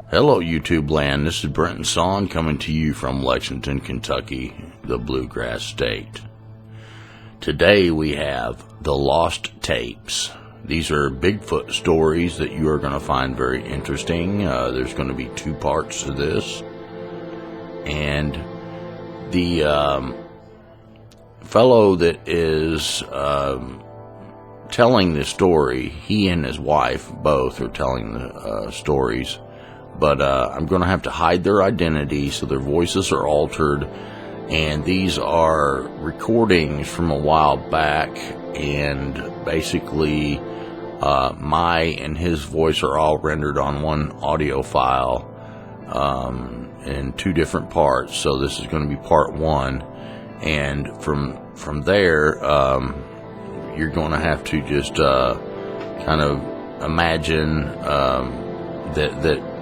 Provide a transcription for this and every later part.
Hello, YouTube land. This is Brenton coming to you from Lexington, Kentucky, the Bluegrass State. Today we have the Lost Tapes. These are Bigfoot stories that you are going to find very interesting. There's going to be two parts to this. And the fellow that is telling the story, he and his wife both are telling the stories. But I'm going to have to hide their identity, so their voices are altered. And these are recordings from a while back, and basically my and his voice are all rendered on one audio file in two different parts. So this is going to be part one, and from there you're going to have to just kind of imagine that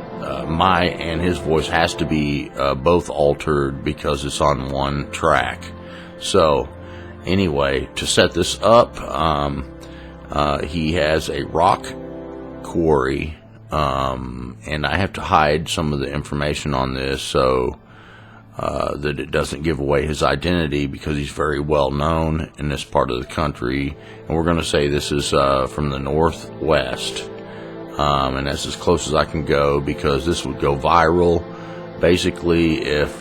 my and his voice has to be both altered because it's on one track. So anyway, to set this up, he has a rock quarry, and I have to hide some of the information on this so that it doesn't give away his identity, because he's very well known in this part of the country. And we're going to say this is from the Northwest. And that's as close as I can go, because this would go viral basically if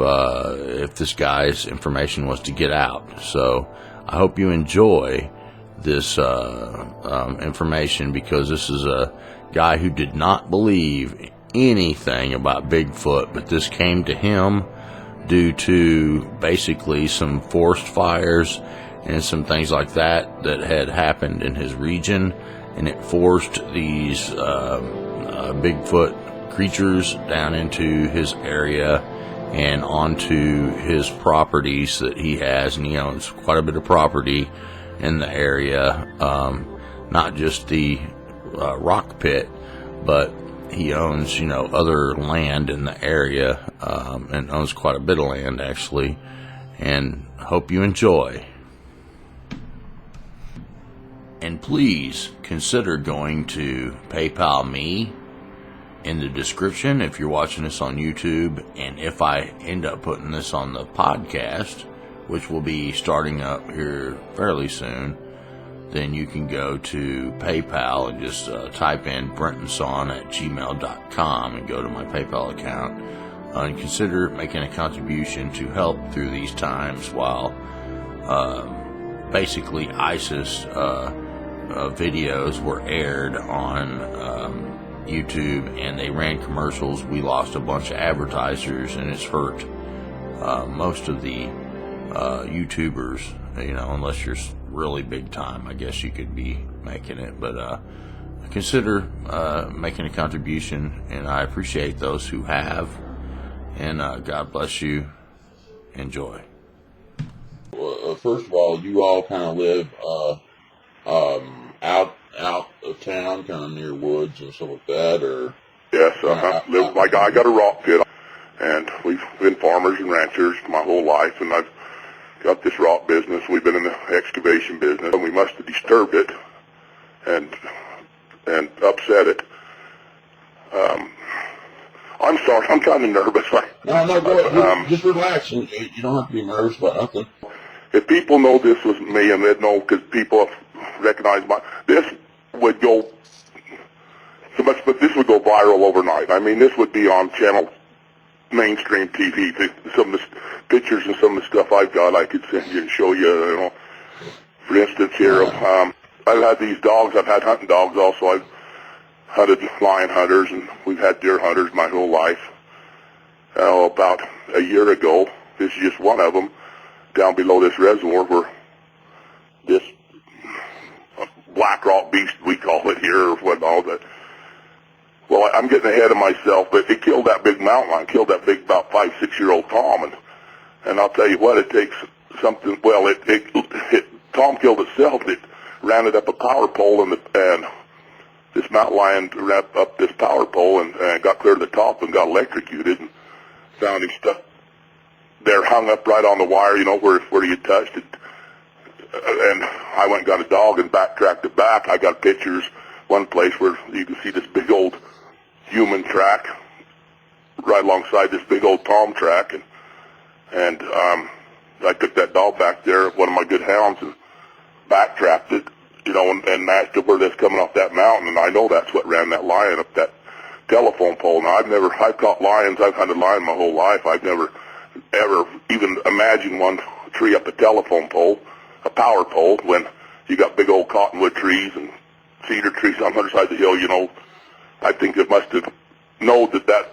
this guy's information was to get out. So I hope you enjoy this information, because this is a guy who did not believe anything about Bigfoot, but this came to him due to basically some forest fires and some things like that had happened in his region. And it forced these Bigfoot creatures down into his area and onto his properties that he has. And he owns quite a bit of property in the area, not just the rock pit, but he owns, other land in the area, and owns quite a bit of land, actually. And hope you enjoy. And please consider going to PayPal me in the description if you're watching this on YouTube. And if I end up putting this on the podcast, which will be starting up here fairly soon, then you can go to PayPal and just type in brentonsawin@gmail.com and go to my PayPal account. And consider making a contribution to help through these times while basically ISIS videos were aired on YouTube, and they ran commercials. We lost a bunch of advertisers, and it's hurt most of the YouTubers, unless you're really big time. I guess you could be making it, but consider making a contribution, and I appreciate those who have, and God bless you. Enjoy. Well, first of all, you all kind of live out of town, kind of near woods and stuff like that, or? Yes, live like I got a rock pit, and we've been farmers and ranchers my whole life, and I've got this rock business. We've been in the excavation business, and we must have disturbed it and upset it. I'm sorry, I'm kind of nervous. No, go ahead. Just relax. You don't have to be nervous about nothing. If people know this was me, and they'd know, because people recognize this would go so much, but this would go viral overnight. I mean, this would be on mainstream TV. Some of the pictures and some of the stuff I've got, I could send you and show you. For instance, here, I've had these dogs. I've had hunting dogs also. I've hunted lion hunters, and we've had deer hunters my whole life. About a year ago, this is just one of them, down below this reservoir where this black rock beast, we call it here, or what all that. Well, I'm getting ahead of myself, but it killed that big mountain lion, killed that big, about 5-6-year-old Tom, and I'll tell you what, it takes something. Well, Tom killed itself. It ran it up a power pole, and this mountain lion ran up this power pole and got clear to the top and got electrocuted, and found him stuck there, hung up right on the wire, where you touched it. And I went and got a dog and backtracked it back. I got pictures, one place where you can see this big old human track right alongside this big old palm track, and I took that dog back there, one of my good hounds, and backtracked it, and matched it where that's coming off that mountain, and I know that's what ran that lion up that telephone pole. Now, I've caught lions, I've hunted lion my whole life. I've never, ever even imagined one tree up a telephone pole, a power pole, when you got big old cottonwood trees and cedar trees on the other side of the hill, I think it must have known that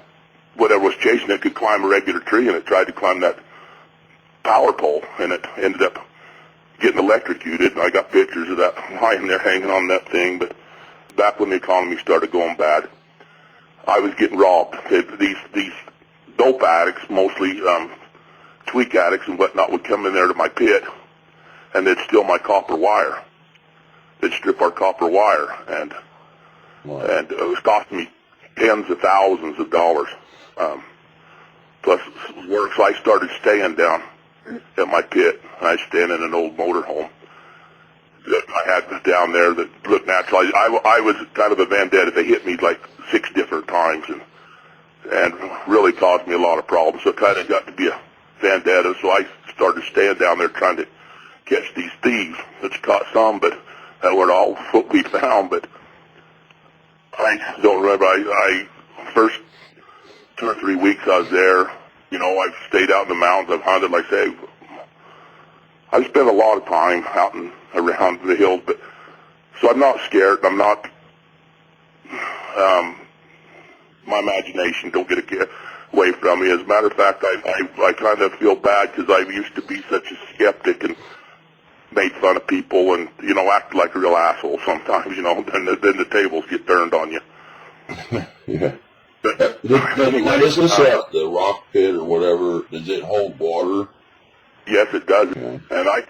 whatever was chasing it could climb a regular tree, and it tried to climb that power pole, and it ended up getting electrocuted, and I got pictures of that lion there hanging on that thing. But back when the economy started going bad, I was getting robbed. These dope addicts, mostly tweak addicts and whatnot, would come in there to my pit, and they'd steal my copper wire. They'd strip our copper wire, and it was costing me tens of thousands of dollars, plus work. So I started staying down at my pit. I was staying in an old motorhome that I had down there that looked natural. I was kind of a vendetta. They hit me like 6 different times and really caused me a lot of problems. So it kind of got to be a vendetta. So I started staying down there trying to catch these thieves. It's caught some, but that were all what we found. But I don't remember. I first 2 or 3 weeks I was there. I've stayed out in the mountains. I've hunted, like I say. I've spent a lot of time out and around the hills, but so I'm not scared. I'm not. My imagination don't get away from me. As a matter of fact, I kind of feel bad because I used to be such a skeptic and made fun of people and acted like a real asshole sometimes. Then the tables get turned on you. Yeah. Is this the rock pit or whatever? Does it hold water? Yes, it does. Okay. And I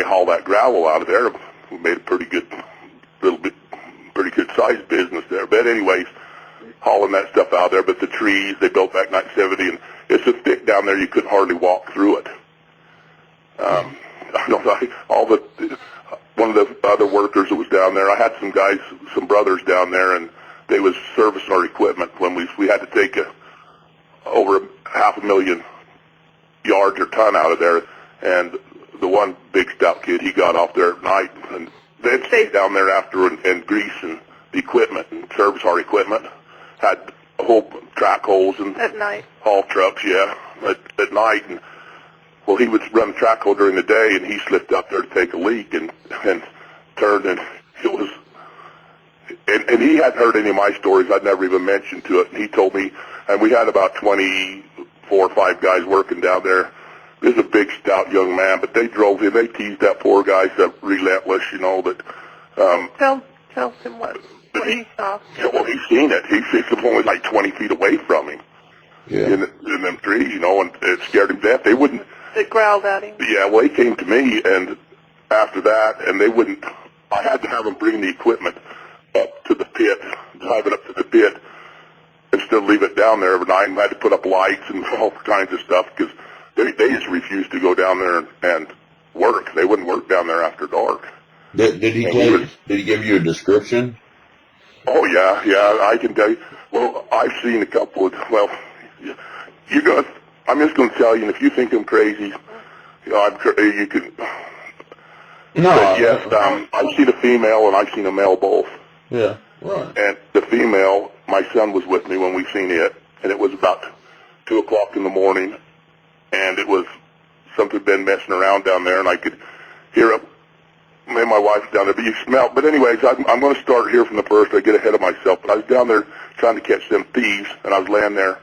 haul that gravel out of there. We made a pretty good sized business there. But anyways, hauling that stuff out there. But the trees they built back in 1970, and it's so thick down there you couldn't hardly walk through it. One of the other workers that was down there, I had some brothers down there, and they was servicing our equipment when we had to take over 500,000 yards or ton out of there, and the one big stout kid, he got off there at night, and they'd stay down there after and grease and the equipment and service our equipment. Had a whole track holes and at night, haul trucks, at night. And well, he would run the track hole during the day, and he slipped up there to take a leak and turned, and it was. And he hadn't heard any of my stories. I'd never even mentioned to it. And he told me, and we had about 24 or 5 guys working down there. This is a big, stout young man, but they drove him. They teased that poor guy so relentless, that. Tell him what he saw. Yeah, well, he's seen it. He was only like 20 feet away from him. Yeah. In them trees, and it scared him to death. They wouldn't. It growled at him. Yeah, well, he came to me, and after that, and they wouldn't. I had to have them bring the equipment up to the pit, drive it up to the pit, and still leave it down there every night. And I had to put up lights and all kinds of stuff because they just refused to go down there and work. They wouldn't work down there after dark. Did he give you a description? Oh yeah, I can tell you. Well, I've seen a couple of. Well, I'm just going to tell you, and if you think I'm crazy, you can. No. But yes, I've seen a female and I've seen a male both. Yeah, right. And the female, my son was with me when we seen it, and it was about 2 o'clock in the morning, and it was something been messing around down there, and I could hear it. Me and my wife down there, but you smell. But anyways, I'm going to start here from the first. I get ahead of myself, but I was down there trying to catch them thieves, and I was laying there.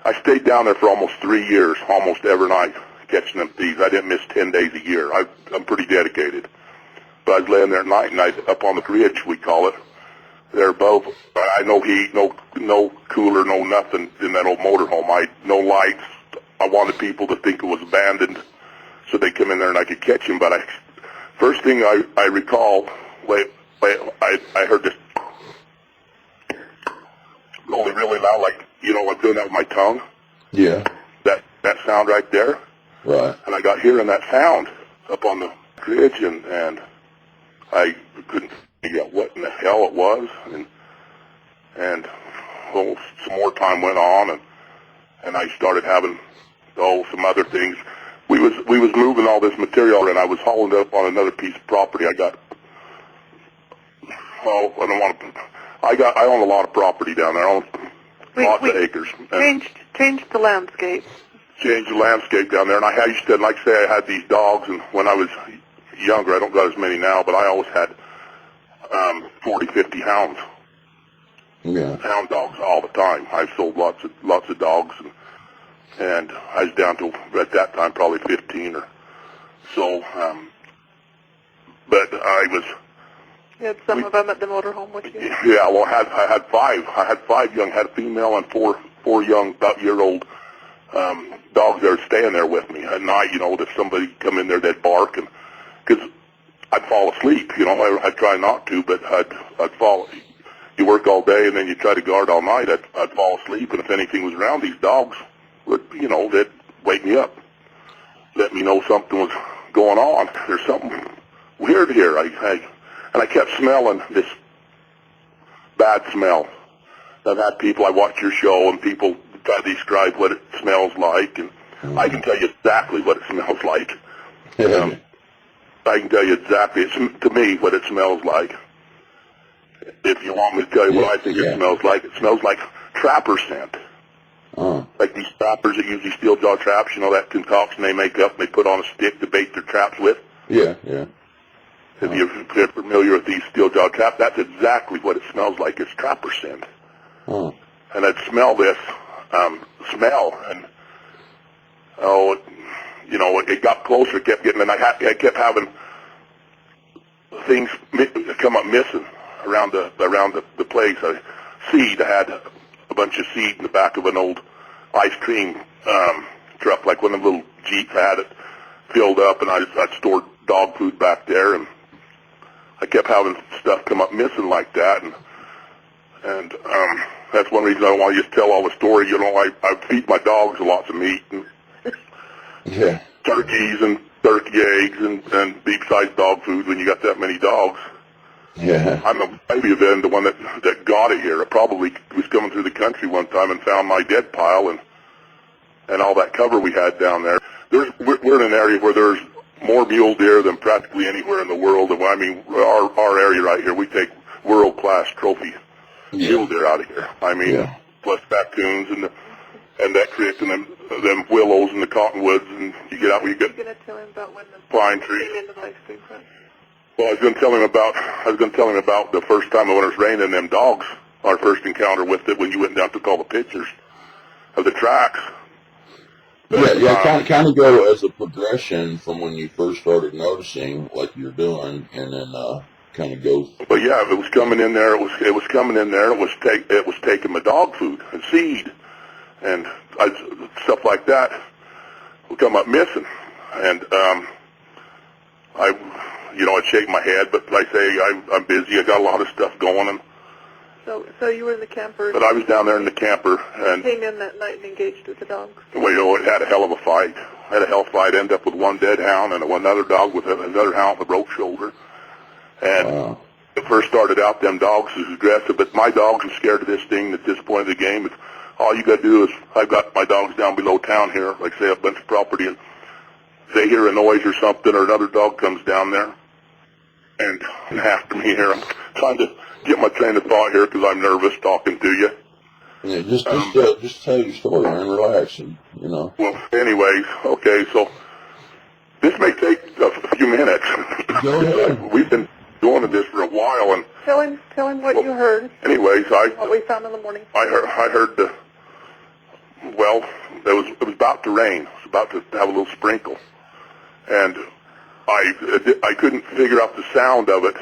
I stayed down there for almost 3 years, almost every night, catching them thieves. I didn't miss 10 days a year. I'm pretty dedicated. But I was laying there at night, and up on the ridge, we call it. They're above. No heat, no cooler, no nothing in that old motorhome. No lights. I wanted people to think it was abandoned, so they come in there and I could catch them. But first thing I recall, I heard this really, really loud, like I'm doing that with my tongue. Yeah. That sound right there. Right. And I got hearing that sound up on the ridge, and I couldn't figure out what in the hell it was. And well, some more time went on, and and I started having, some other things. We was moving all this material, and I was hauling it up on another piece of property. I got, I own a lot of property down there. I own lots of acres. Changed the landscape. Changed the landscape down there, and I used to, like I say, I had these dogs, and when I was younger, I don't got as many now, but I always had 40, 50 hounds. Yeah. Hound dogs all the time. I sold lots of dogs, and I was down to, at that time, probably 15 or so. But I was... You had some of them at the motorhome with you? Yeah, well, I had five. I had 5 young, had a female and four young, about year-old dogs that were staying there with me. At night, if somebody come in there, they'd bark, and because I'd fall asleep, I'd try not to, but I'd fall. You work all day, and then you try to guard all night. I'd fall asleep, and if anything was around, these dogs would, they'd wake me up, let me know something was going on. There's something weird here. And I kept smelling this bad smell. I've had people, I watch your show, and people try to describe what it smells like, and I can tell you exactly what it smells like. I can tell you exactly, to me, what it smells like. If you want me to tell you what I think it smells like trapper scent. Like these trappers that use these steel jaw traps, that concoction they make up and they put on a stick to bait their traps with. Yeah. If you're familiar with these steel jaw traps, that's exactly what it smells like. It's trapper scent. And I'd smell this smell, and it got closer, it kept getting, and I kept having things come up missing around the place. I had a bunch of seed in the back of an old ice cream truck, like one of the little Jeeps. I had it filled up, and I'd stored dog food back there, and I kept having stuff come up missing like that, and that's one reason I want to just tell all the story. I feed my dogs lots of meat, and turkeys and turkey eggs and beef-sized dog food when you got that many dogs. Yeah. I'm maybe been the one that got it here. I probably was coming through the country one time and found my dead pile and all that cover we had down there. We're in an area where there's more mule deer than practically anywhere in the world. And I mean, our area right here, we take world-class trophy mule deer out of here. I mean, plus raccoons and that creek and them willows and the cottonwoods, and you get out where you get. You're going to tell him about when the pine trees came into the ice cream truck? Well, I was going to tell him about the first time when it was raining, them dogs. Our first encounter with it when you went down and took all the pictures of the tracks. Kind of go as a progression from when you first started noticing, like you're doing, and then kind of go. But yeah, it was coming in there. It was coming in there. It was taking my dog food and seed, and stuff like that would come up missing, and I'd shake my head, but I say I'm busy. I got a lot of stuff going, and so you were in the camper. But I was down there in the camper and came in that night and engaged with the dogs. Well, it had a hell of a fight. Had a hell of a fight. Ended up with one dead hound and another dog with another hound with a broke shoulder. And it first started out, them dogs was aggressive, but my dogs are scared of this thing at this point of the game. It's, all you got to do is, I've got my dogs down below town here, like say a bunch of property, and they hear a noise or something, or another dog comes down there and after me here. I'm trying to get my train of thought here because I'm nervous talking to you. Yeah, just tell your story and relax, and Well, anyways, okay, so this may take a few minutes. Go ahead. We've been doing this for a while, and tell him what you heard. Anyways, what we found in the morning. I heard it was about to rain. It was about to have a little sprinkle, and I couldn't figure out the sound of it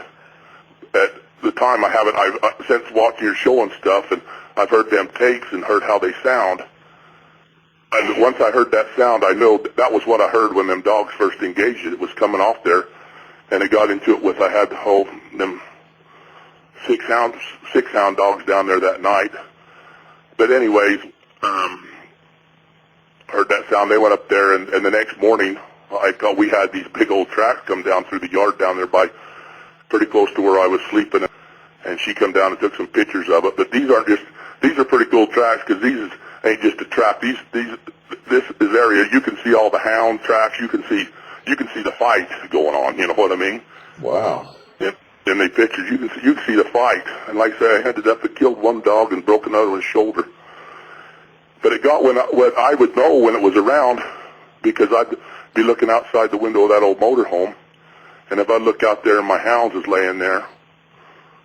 at the time. I've since watching your show and stuff, and I've heard them tapes and heard how they sound. And once I heard that sound, I know that was what I heard when them dogs first engaged it. It was coming off there, and it got into it with, I had them six hound dogs down there that night. But anyways, heard that sound. They went up there, and the next morning, I thought we had these big old tracks come down through the yard down there by pretty close to where I was sleeping, and she come down and took some pictures of it. But these are pretty cool tracks, because ain't just a trap. This area, you can see all the hound tracks. You can see the fight going on. You know what I mean? Wow. In the pictures, you can see the fight. And like I say, I ended up and killed one dog and broke another one's shoulder. But it got when I would know when it was around, because I'd be looking outside the window of that old motorhome, and if I look out there and my hounds is laying there,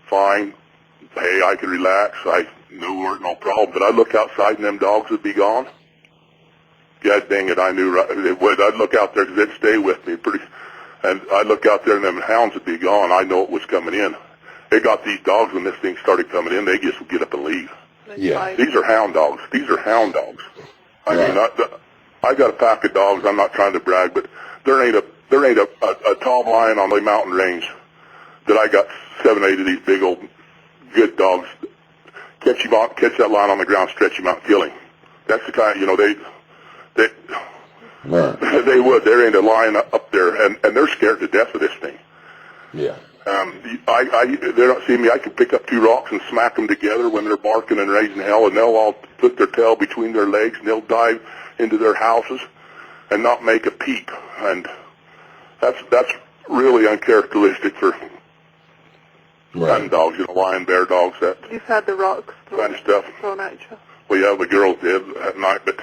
fine, hey, I could relax. I knew there weren't no problem. But I'd look outside and them dogs would be gone. God dang it, I knew it would. I'd look out there because they'd stay with me and I'd look out there and them hounds would be gone. I know it was coming in. They got these dogs when this thing started coming in, they just would get up and leave. Yeah. These are hound dogs. These are hound dogs. I mean, I got a pack of dogs. I'm not trying to brag, but there ain't a tall lion on the mountain range that I got 7, 8 of these big old good dogs. Catch that lion on the ground, stretch him out, kill him. That's the kind, they would. There ain't a lion up there, and they're scared to death of this thing. Yeah. They don't see me. I can pick up 2 rocks and smack them together when they're barking and raising hell, and they'll all put their tail between their legs, and they'll dive into their houses and not make a peep. And that's really uncharacteristic for hunting dogs, lion, bear dogs, that You've had the rocks kind of stuff. thrown at you. Well, yeah, the girls did at night, but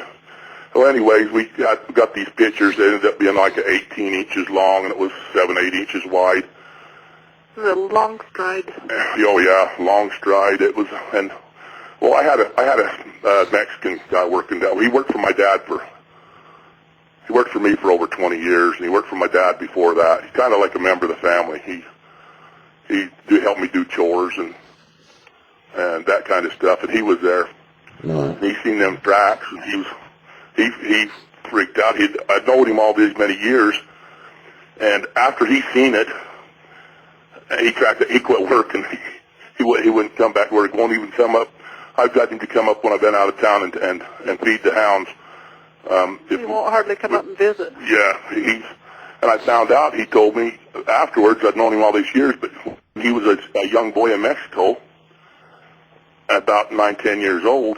well, anyways, we got these pictures. They ended up being like 18 inches long, and it was 7, 8 inches wide. It was a long stride. Oh yeah, long stride. It was, and well, I had a Mexican guy working down. He worked for my dad he worked for me for over 20 years, and he worked for my dad before that. He's kind of like a member of the family. He helped me do chores and that kind of stuff, and he was there. Right. And he seen them tracks, and he freaked out. I'd known him all these many years, and after he seen it, he tracked it. He quit working. He wouldn't come back to work. Won't even come up. I've got him to come up when I've been out of town and feed the hounds. He won't hardly come up and visit. Yeah, and I found out. He told me afterwards. I'd known him all these years, but he was a young boy in Mexico, about 9, 10 years old.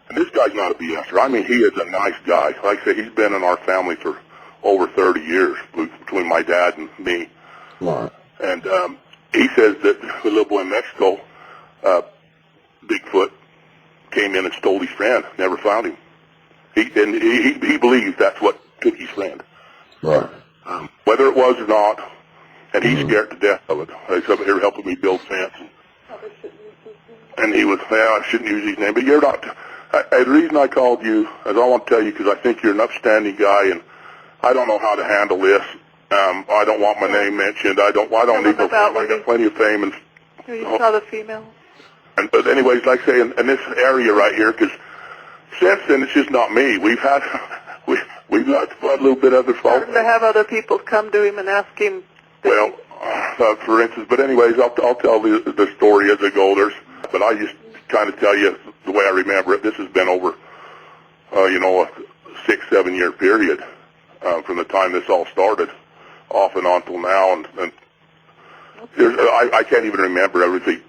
And this guy's not a BSer. I mean, he is a nice guy. Like I say, he's been in our family for over 30 years, between my dad and me. Right. And he says that the little boy in Mexico, Bigfoot, came in and stole his friend, never found him. He believes that's what took his friend. Right. Whether it was or not, and he's scared to death of it. He's up here helping me build fence. And he was, I shouldn't use his name, but you're not. The reason I called you is I want to tell you because I think you're an upstanding guy, and I don't know how to handle this. I don't want my name mentioned. I don't need no fame. I got plenty of fame. And You saw the female? but anyways, like I say, in this area right here, because since then it's just not me. We've got a little bit of other folks. To have other people come to him and ask him. Well, for instance, but anyways, I'll tell the story as it goes. But I just kind of tell you the way I remember it. This has been over, a 6, 7 year period from the time this all started, off and on till now, and I can't even remember everything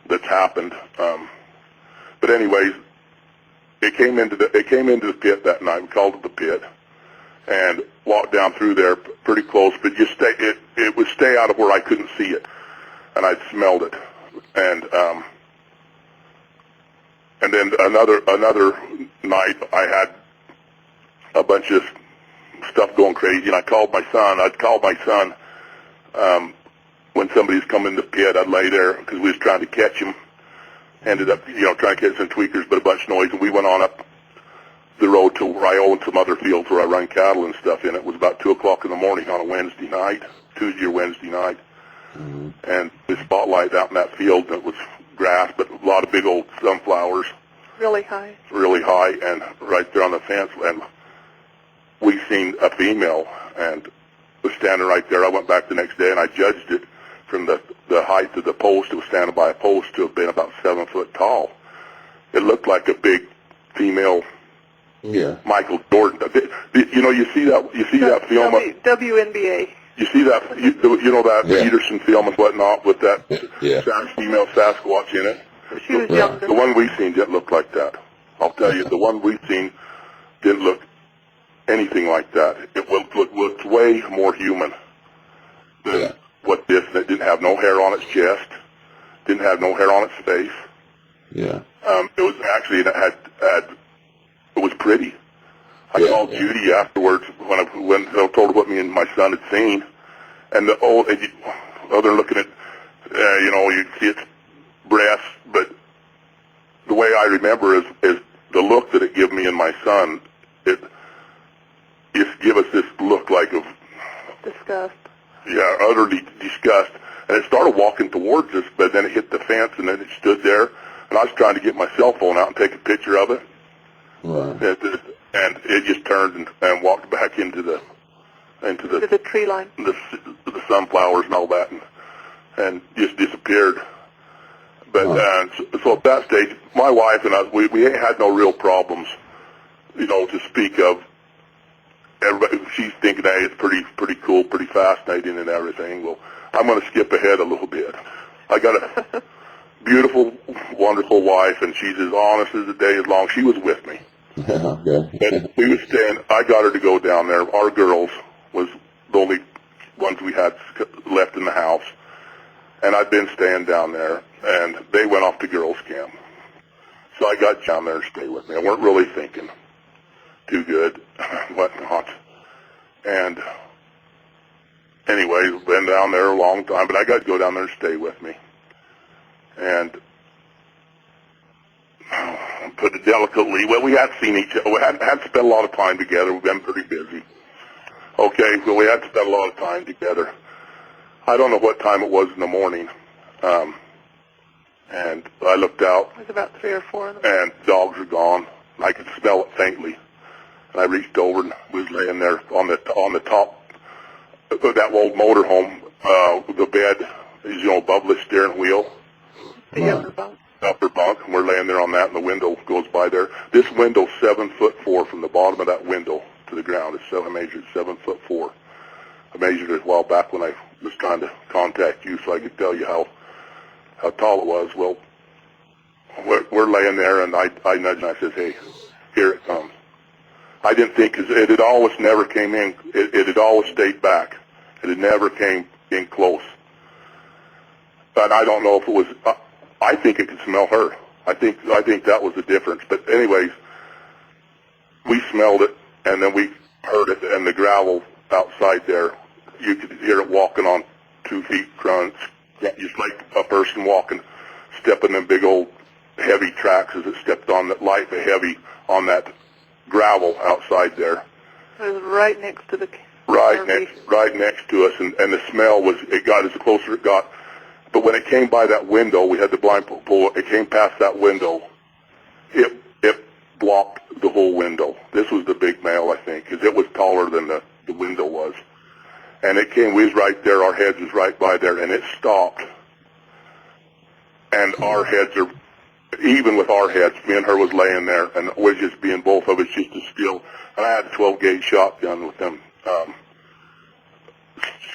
that's happened. But anyways, it came into the pit that night. We called it the pit, and walked down through there pretty close, but it would stay out of where I couldn't see it, and I smelled it, and then another night I had a bunch of stuff going crazy, and I called my son. I'd call my son when somebody's coming in the pit. I'd lay there because we was trying to catch him. Ended up, trying to catch some tweakers, but a bunch of noise, and we went on up the road to where I own some other fields where I run cattle and stuff in. It was about 2 o'clock in the morning on a Wednesday night, Tuesday or Wednesday night, and the spotlight out in that field, and it was grass, but a lot of big old sunflowers. Really high. Really high, and right there on the fence, and we seen a female, and was standing right there. I went back the next day, and I judged it from the height of the post. It was standing by a post to have been about 7 foot tall. It looked like a big female. Yeah. Michael Jordan. You see that film. WNBA. You see that that Peterson film and whatnot with that female Sasquatch in it. She was younger. The one we seen didn't look like that. I'll tell you, the one we've seen didn't look anything like that. It looked way more human than what this. It didn't have no hair on its chest, didn't have no hair on its face. Yeah. It was actually, it was pretty. I called Judy afterwards when I told her what me and my son had seen, and other than looking at, you see its breasts, but the way I remember is the look that it gave me and my son. It just give us this look like of Disgust. Yeah, utterly disgust. And it started walking towards us, but then it hit the fence, and then it stood there. And I was trying to get my cell phone out and take a picture of it. Right. And it just turned and walked back into the tree line, the sunflowers and all that, and just disappeared. But so at that stage, my wife and us, we had no real problems, to speak of. Everybody, she's thinking, hey, it's pretty cool, pretty fascinating and everything. Well, I'm going to skip ahead a little bit. I got a beautiful, wonderful wife, and she's as honest as the day is long. She was with me. Okay. And we were staying, I got her to go down there. Our girls was the only ones we had left in the house. And I'd been staying down there, and they went off to girls' camp. So I got down there to stay with me. I weren't really thinking too good, whatnot. And anyways, been down there a long time, but I got to go down there and stay with me. And put it delicately, well, we had seen each other. We had spent a lot of time together. We've been pretty busy. Okay, so we had spent a lot of time together. I don't know what time it was in the morning. And I looked out. It was about 3 or 4 in the morning. And dogs were gone. I could smell it faintly. And I reached over and was laying there on the top of that old motorhome. The bed is, above the steering wheel. The upper bunk. Upper bunk, and we're laying there on that, and the window goes by there. This window's 7'4" from the bottom of that window to the ground. I measured 7'4". I measured it a while back when I was trying to contact you, so I could tell you how tall it was. Well, we're laying there, and I nudged and I says, "Hey, here it comes." I didn't think, because it had always never came in. It had always stayed back. It had never came in close. But I don't know if it was. I think it could smell her. I think that was the difference. But anyways, we smelled it, and then we heard it, and the gravel outside there, you could hear it walking on 2 feet crunch, just like a person walking, stepping in big old heavy tracks as it stepped on that light, the heavy on that gravel outside there. It was right next to the right RV. next to us, and the smell was, it got as closer it got. But when it came by that window, we had the blind pull. It came past that window. It blocked the whole window. This was the big male, I think, because it was taller than the window was. And it came. We was right there. Our heads was right by there, and it stopped. And our heads are, even with our heads, me and her was laying there, and we're just being both of us just as still. And I had a 12-gauge shotgun with them,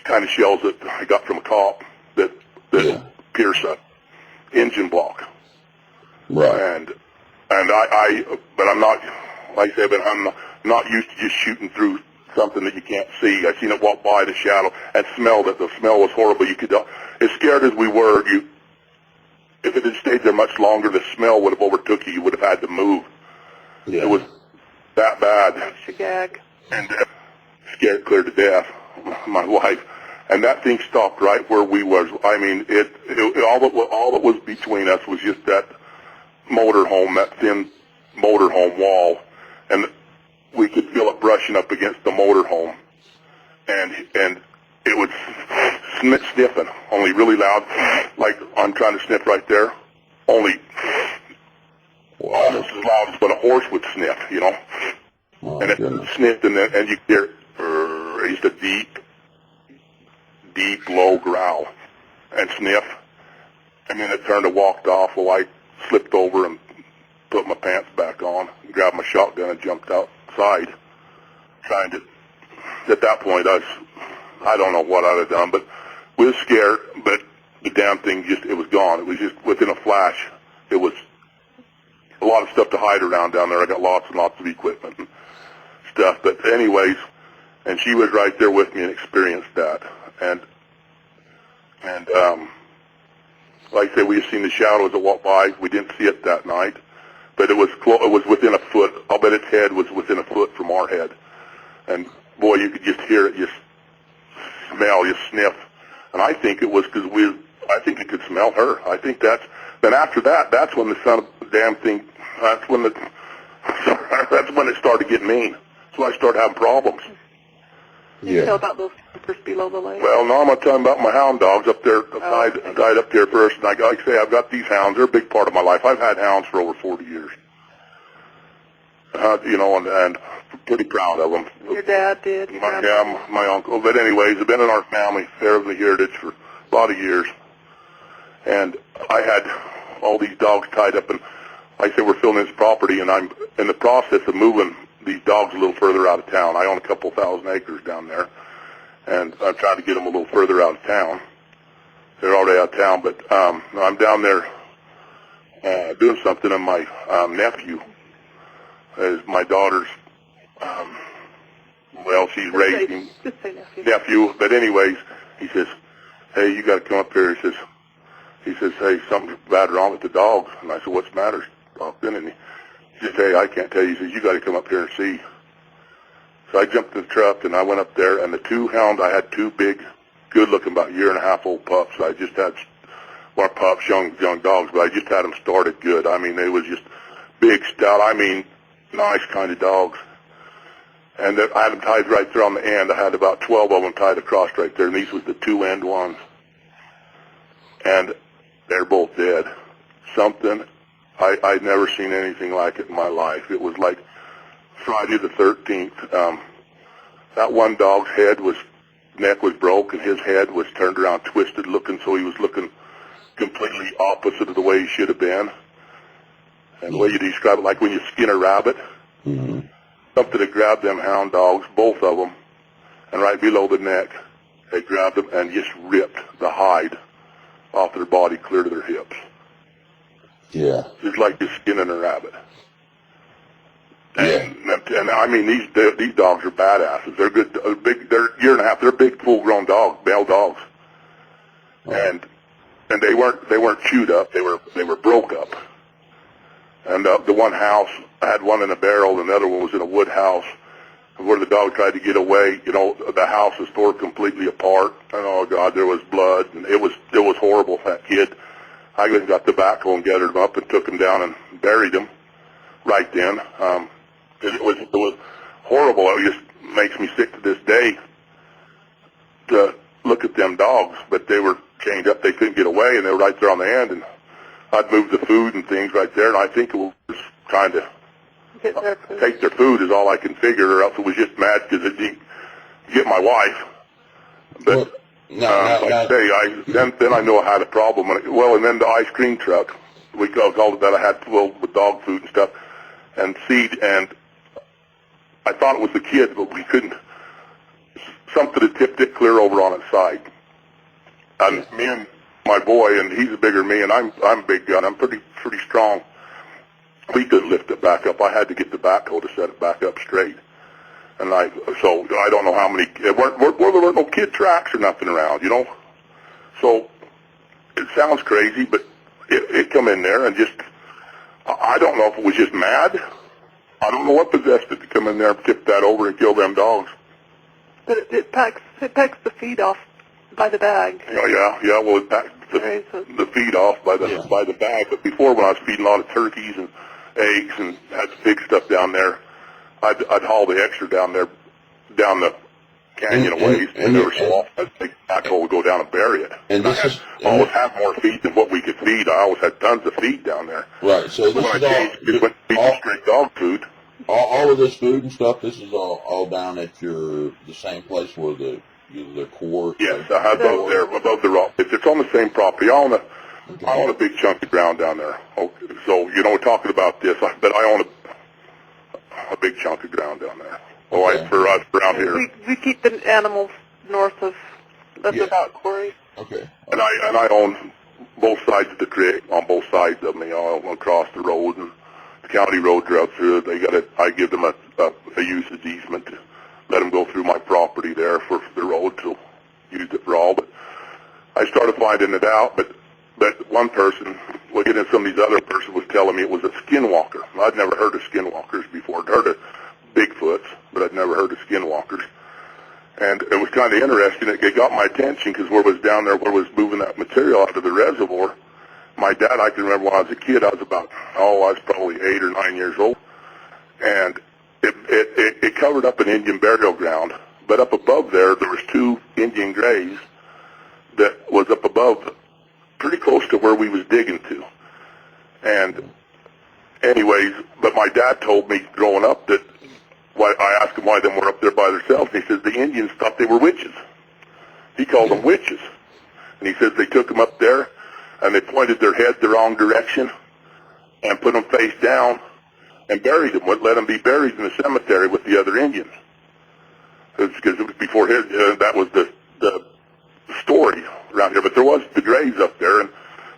kind of shells that I got from a cop that pierce a engine block. Right. But I'm not, like I said, but I'm not used to just shooting through something that you can't see. I seen it walk by the shadow and smelled it. The smell was horrible. You could, as scared as we were, if it had stayed there much longer, the smell would have overtook you. You would have had to move. Yeah. It was that bad. That's your gag. And scared clear to death, my wife. And that thing stopped right where we was. I mean, all that was between us was just that motorhome, that thin motorhome wall, and we could feel it brushing up against the motorhome, and it was sniffing, only really loud, like I'm trying to sniff right there, only almost as loud as what a horse would sniff, Oh, and it sniffed, and you could hear just a deep, low growl and sniff, and then it turned and walked off. Well, I slipped over and put my pants back on, and grabbed my shotgun and jumped outside, trying to. At that point, I don't know what I'd have done, but we were scared. But the damn thing it was gone. It was just within a flash. It was a lot of stuff to hide around down there. I got lots and lots of equipment and stuff. But anyways, and she was right there with me and experienced that. And like I say, we have seen the shadows that walked by. We didn't see it that night, but it was within a foot. I'll bet its head was within a foot from our head. And boy, you could just hear it, just smell, just sniff. And I think it was because I think it could smell her. I think then after that, that's when the son of the damn thing, that's when it started getting mean. That's when I started having problems. Can you tell about those keepers below the lake? Well, no, I'm going to tell you about my hound dogs up there. Died up there first. And like I say, I've got these hounds. They're a big part of my life. I've had hounds for over 40 years. And pretty proud of them. Your dad did? My uncle. But anyways, they've been in our family heritage for a lot of years. And I had all these dogs tied up. And like I said, we're filling this property, and I'm in the process of moving these dogs a little further out of town. I own a couple thousand acres down there, and I'm trying to get them a little further out of town. They're already out of town, but I'm down there doing something, and my nephew is my daughter's, she's raising Just say nephew. But anyways, he says, hey, you got to come up here. He says, hey, something's bad wrong with the dogs. And I said, what's the matter? And he says, hey, I can't tell you. He says, you got to come up here and see. So I jumped in the truck, and I went up there, and the two hounds, I had two big, good-looking, about 1.5-year-old pups. I just had, weren't pups, young dogs, but I just had them started good. I mean, they was just big, stout, nice kind of dogs. And I had them tied right there on the end. I had about 12 of them tied across right there, and these was the two-end ones. And they're both dead. Something, I'd never seen anything like it in my life. It was like Friday the 13th. That one dog's neck was broke, and his head was turned around, twisted looking, so he was looking completely opposite of the way he should have been. And the way you describe it, like when you skin a rabbit, something that grabbed them hound dogs, both of them, and right below the neck, they grabbed them and just ripped the hide off their body clear to their hips. Yeah. Just like just skinning a rabbit. Yeah. And I mean, these dogs are badasses. They're good, big. They're 1.5 years. They're big, full-grown dogs, male dogs. Oh. And they weren't chewed up. They were broke up. And the one house, I had one in a barrel, and the other one was in a wood house. Where the dog tried to get away, the house was torn completely apart. And oh God, there was blood, and it was horrible. That kid, I even got the backhoe and gathered him up and took him down and buried him right then. It was horrible. It just makes me sick to this day to look at them dogs. But they were chained up; they couldn't get away, and they were right there on the end. And I'd moved the food and things right there, and I think it was trying to take their food is all I can figure, or else it was just mad because it didn't get my wife. But then I know I had a problem. And then the ice cream truck, we called it that. I had filled with dog food and stuff and seed, and I thought it was the kid, but we couldn't. Something had tipped it clear over on its side. And me and my boy, and he's bigger than me, and I'm a big gun. I'm pretty strong. We couldn't lift it back up. I had to get the backhoe to set it back up straight. And so I don't know how many. There weren't no kid tracks or nothing around, So it sounds crazy, but it come in there and just. I don't know if it was just mad. I don't know what possessed it to come in there and tip that over and kill them dogs. But it pecks the feed off by the bag. Yeah. Well, it packed the feed off by the bag. But before, when I was feeding a lot of turkeys and eggs and had the big stuff down there, I'd haul the extra down there, down the canyon a ways, and every so often I'd take the backhoe to go down and bury it. And I always had more feed than what we could feed. I always had tons of feed down there. Right. So this is all straight dog food. All of this food and stuff. This is all down at the same place where the core. Yes, I have those there above the rock. It's on the same property. I own a big chunk of ground down there. Okay, so we're talking about this, but I own a big chunk of ground down there. Okay. For us around here. We keep the animals north of about quarry. Okay. And I own both sides of the creek, on both sides of me, across the road, and county roads are out through. I give them a usage easement to let them go through my property there for the road to use it for all. But I started finding it out, but one person, looking at some of these other person, was telling me it was a skinwalker. I'd never heard of skinwalkers before. I'd heard of Bigfoots, but I'd never heard of skinwalkers. And it was kind of interesting. It got my attention because where it was down there, where it was moving that material out of the reservoir, my dad, I can remember when I was a kid, I was probably 8 or 9 years old, and it covered up an Indian burial ground. But up above there was 2 Indian graves that was up above, pretty close to where we was digging to. And anyways, but my dad told me growing up that, I asked him why them were up there by themselves, and he says the Indians thought they were witches. He called them witches. And he says they took them up there, and they pointed their head the wrong direction, and put them face down, and buried them, wouldn't let them be buried in the cemetery with the other Indians. Because before that was the story around here. But there was the graves up there, and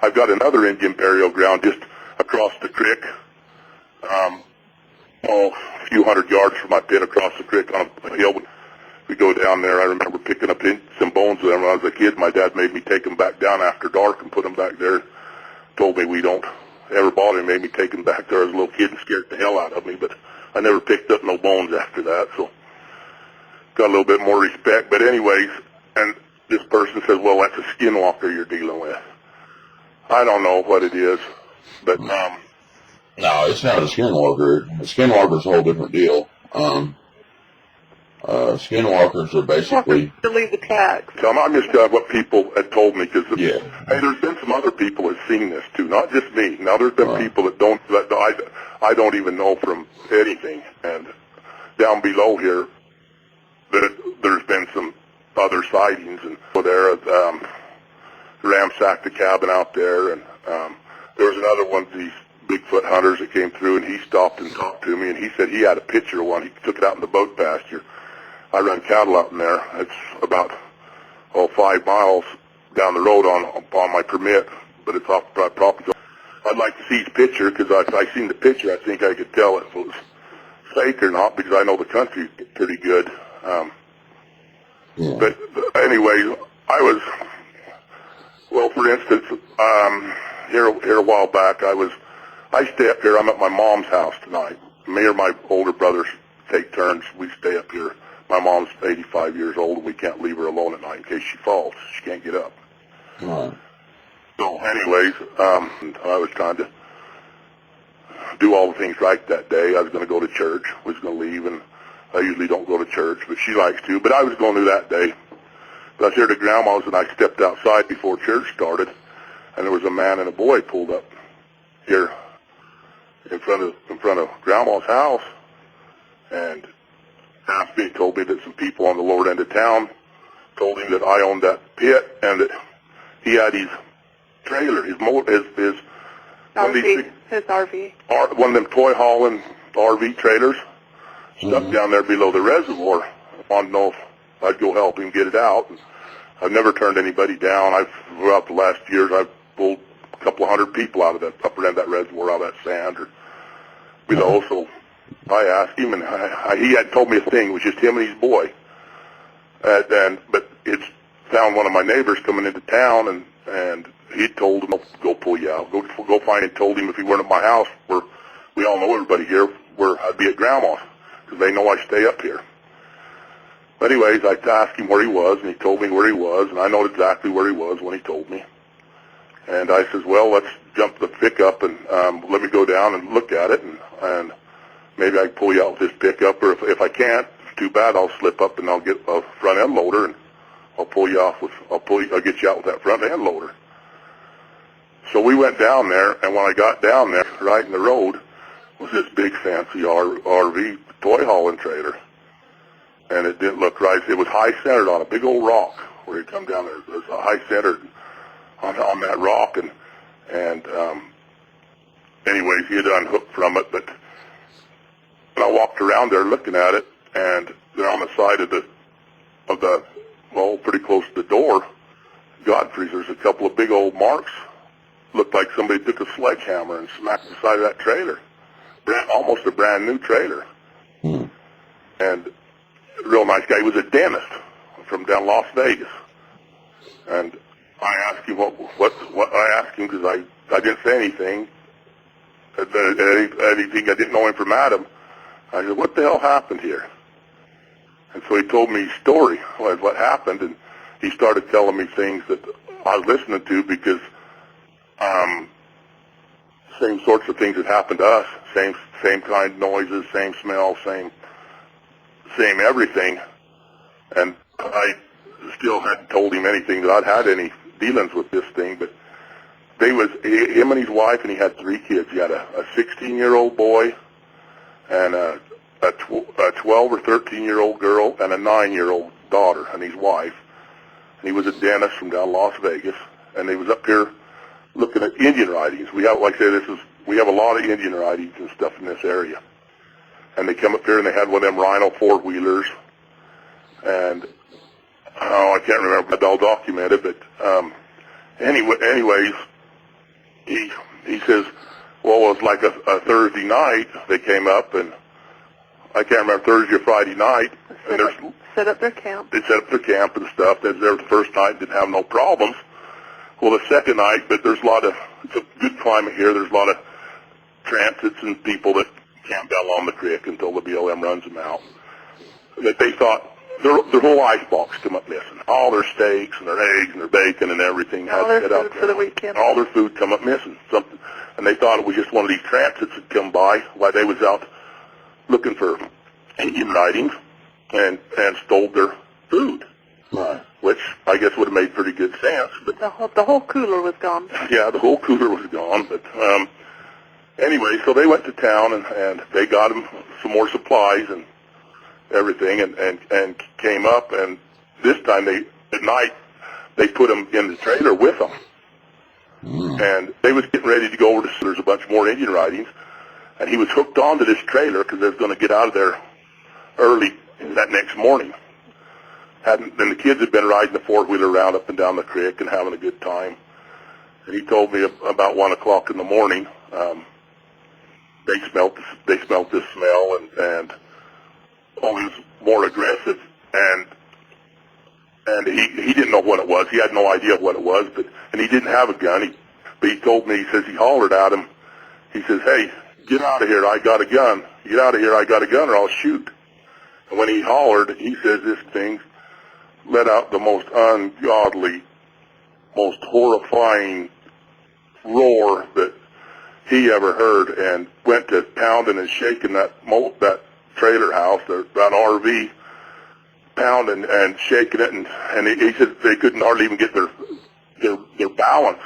I've got another Indian burial ground just across the creek, a few hundred yards from my pit across the creek on a hill. We go down there. I remember picking up some bones of them when I was a kid. My dad made me take them back down after dark and put them back there. Told me we don't ever bother him. Made me take them back there as a little kid and scared the hell out of me. But I never picked up no bones after that, so got a little bit more respect. But anyways, and this person says, well, that's a skinwalker you're dealing with. I don't know what it is, but no, it's not a skinwalker. A skinwalker's a whole different deal. Skinwalkers are basically to leave the tracks. I'm just what people had told me, because yeah. Hey, there's been some other people that have seen this too, not just me. Now there's been people that I don't even know from anything, and down below here there's been some other sightings, and there ransacked the cabin out there, and there was another one of these Bigfoot hunters that came through, and he stopped and talked to me, and he said he had a picture of one. He took it out in the boat pasture. I run cattle out in there. It's about 5 miles down the road on my permit, but it's off my property. I'd like to see his picture, because if I seen the picture, I think I could tell if it was fake or not, because I know the country pretty good. But anyway, for instance, here a while back, I stay up here. I'm at my mom's house tonight. Me or my older brothers take turns. We stay up here. My mom's 85 years old, and we can't leave her alone at night in case she falls. She can't get up. Right. So anyways, I was trying to do all the things right that day. I was going to go to church. Was going to leave, and I usually don't go to church, but she likes to. But I was going to that day. But I was here to Grandma's, and I stepped outside before church started, and there was a man and a boy pulled up here in front of Grandma's house, and asked me, told me that some people on the lower end of town told him that I owned that pit, and that he had his trailer, his RV, his RV. One of them toy hauling RV trailers stuck down there below the reservoir. I wanted to know if I'd go help him get it out. And I've never turned anybody down. Throughout the last years, I've pulled a couple of hundred people out of that upper end of that reservoir, out of that sand or below. So I asked him, and he had told me a thing. It was just him and his boy. But it's found one of my neighbors coming into town, and he told him, go pull you out. Go find him. Told him if he weren't at my house, where we all know everybody here, where I'd be at Grandma's, because they know I stay up here. But anyways, I asked him where he was, and he told me where he was, and I know exactly where he was when he told me. And I says, well, let's jump the pickup and let me go down and look at it, and maybe I can pull you out with this pickup, or if I can't, it's too bad, I'll slip up and I'll get a front end loader, and I'll get you out with that front end loader. So we went down there, and when I got down there, right in the road, was this big fancy RV toy hauling trailer. And it didn't look right. It was high-centered on a big old rock where you come down there. It was high-centered on that rock. And anyways, he had unhooked from it. But I walked around there looking at it, and there on the side of the pretty close to the door, Godfrey's, there's a couple of big old marks. Looked like somebody took a sledgehammer and smacked the side of that trailer. almost a brand new trailer. Hmm. And a real nice guy. He was a dentist from down Las Vegas. And I asked him what I asked him because I didn't say anything. Anything, I didn't know him from Adam. I said, what the hell happened here? And so he told me his story, what happened, and he started telling me things that I was listening to because same sorts of things that happened to us, same kind of noises, same smell, same everything. And I still hadn't told him anything that I'd had any dealings with this thing, but him and his wife, and he had 3 kids. He had a 16-year-old boy and a 12 or 13-year-old girl and a 9-year-old daughter and his wife. And he was a dentist from down Las Vegas, and he was up here looking at Indian writings. We have, like I say, we have a lot of Indian writings and stuff in this area. And they come up here and they had one of them rhino 4-wheelers, and I can't remember, but I'll document it. But anyways, he says, well, it was like a Thursday night. They came up, and I can't remember, Thursday or Friday night. And set up their camp. They set up their camp and stuff. They was there the first night, didn't have no problems. Well, the second night, but there's it's a good climate here. There's a lot of transits and people that camp down along the creek until the BLM runs them out. That they thought their whole icebox come up missing. All their steaks and their eggs and their bacon and everything. All their food for the weekend. All their food come up missing. Something, and they thought it was just one of these transits that come by while they was out looking for Indian writings and stole their food. Right. Which I guess would have made pretty good sense. But the whole cooler was gone. Yeah, the whole cooler was gone. But anyway, so they went to town and they got them some more supplies and everything, and came up. And this time at night they put them in the trailer with them. And they was getting ready to go over to. There's a bunch more Indian writings, and he was hooked onto this trailer because they was going to get out of there early that next morning. And the kids had been riding the 4-wheeler around up and down the creek and having a good time. And he told me about 1 o'clock in the morning, they smelt this smell, and he was more aggressive, and he didn't know what it was. He had no idea what it was, and he didn't have a gun. But he told me, he says he hollered at him. He says, "Hey, get out of here! I got a gun. Get out of here! I got a gun, or I'll shoot." And when he hollered, he says this thing let out the most ungodly, most horrifying roar that he ever heard, and went to pounding and shaking that trailer house, that RV, pounding and shaking it, and he said they couldn't hardly even get their balance,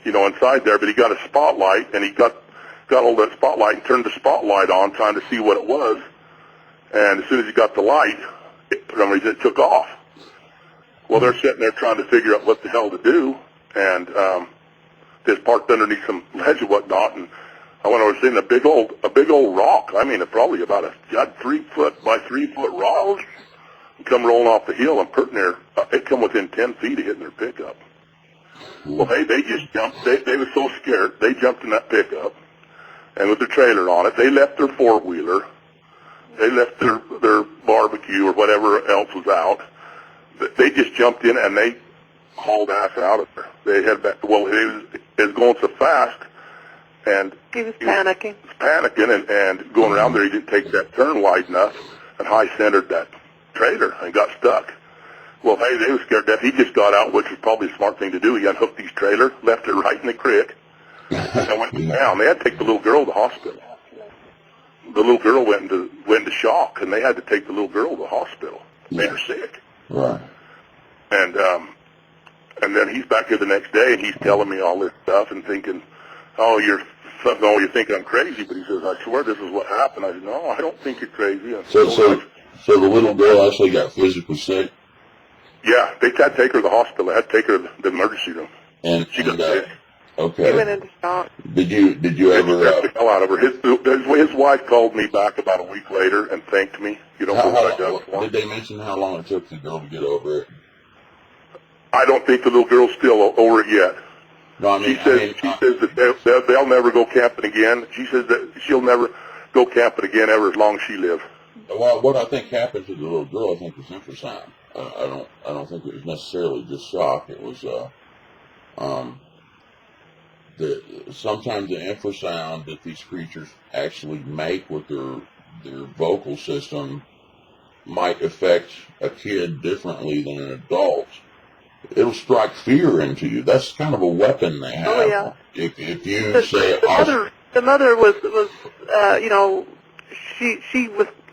inside there. But he got a spotlight, and he got hold of that spotlight and turned the spotlight on, trying to see what it was. And as soon as he got the light, for some reason it took off. Well, they're sitting there trying to figure out what the hell to do, and just parked underneath some ledge and whatnot, and I went over seeing a big old rock. I mean, probably about a 3-foot by 3-foot rock, and come rolling off the hill, and pretty near, it come within 10 feet of hitting their pickup. Well, they just jumped. They were so scared, they jumped in that pickup, and with the trailer on it, they left their 4-wheeler, they left their barbecue or whatever else was out. They just jumped in and they hauled ass out of there. They had back. Well, it was going so fast, and he was panicking. And going around there, he didn't take that turn wide enough and high-centered that trailer and got stuck. Well, hey, they were scared to death. He just got out, which was probably a smart thing to do. He unhooked his trailer, left it right in the creek, and went down. They had to take the little girl to the hospital. The little girl went into shock, and they had to take the little girl to the hospital. Made her sick. Right. And then he's back here the next day, and he's telling me all this stuff and thinking, you think I'm crazy, but he says, I swear this is what happened. I said, no, I don't think you're crazy. So the little girl actually got physically sick? Yeah, they had to take her to the hospital. They had to take her to the emergency room. And she got sick. Okay. He went into shock. Did you ever? The hell out of her. His wife called me back about a week later and thanked me. For what I done for her. Did they mention how long it took the girl to get over it? I don't think the little girl's still over it yet. No, I mean, she says that they'll never go camping again. She says that she'll never. go camping again ever as long as she lives. Well, what I think happened to the little girl, I think, was infrasound. I don't think it was necessarily just shock. It was sometimes the infrasound that these creatures actually make with their vocal system might affect a kid differently than an adult. It'll strike fear into you. That's kind of a weapon they have. Oh, yeah. If you say the mother was you know, she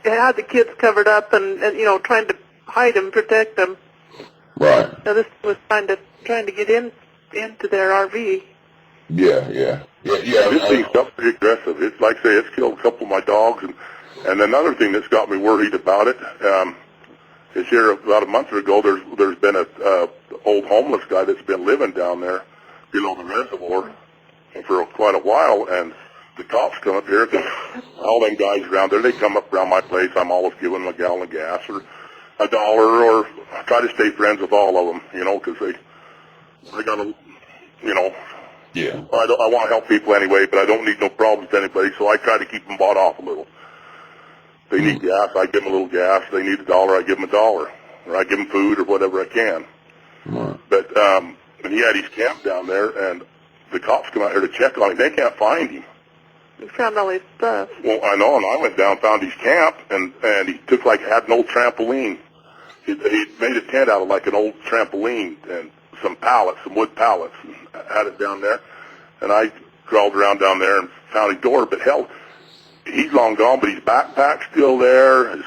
had the kids covered up and you know, trying to hide them, protect them. right. Now this was trying to get into their RV. Yeah. This thing's got pretty aggressive. It's like I say, it's killed a couple of my dogs, and another thing that's got me worried about it is here about a month ago. There's been a old homeless guy that's been living down there below the reservoir for quite a while, and the cops come up here because all them guys around there, they come up around my place. I'm always giving them a gallon of gas or $1, or I try to stay friends with all of them, you know, because they got to, you know. Yeah. I want to help people anyway, but I don't need no problems with anybody, so I try to keep them bought off a little. They need gas, I give them a little gas. They need $1, I give them $1, or I give them food or whatever I can. Right. But and he had his camp down there, and the cops come out here to check on him. They can't find him. We found all his stuff. Well, I know, and I went down, found his camp, and he took had an old trampoline. He made a tent out of like an old trampoline and some pallets, some wood pallets, and had it down there. And I crawled around down there and found his door, but hell, he's long gone, but his backpack's still there, his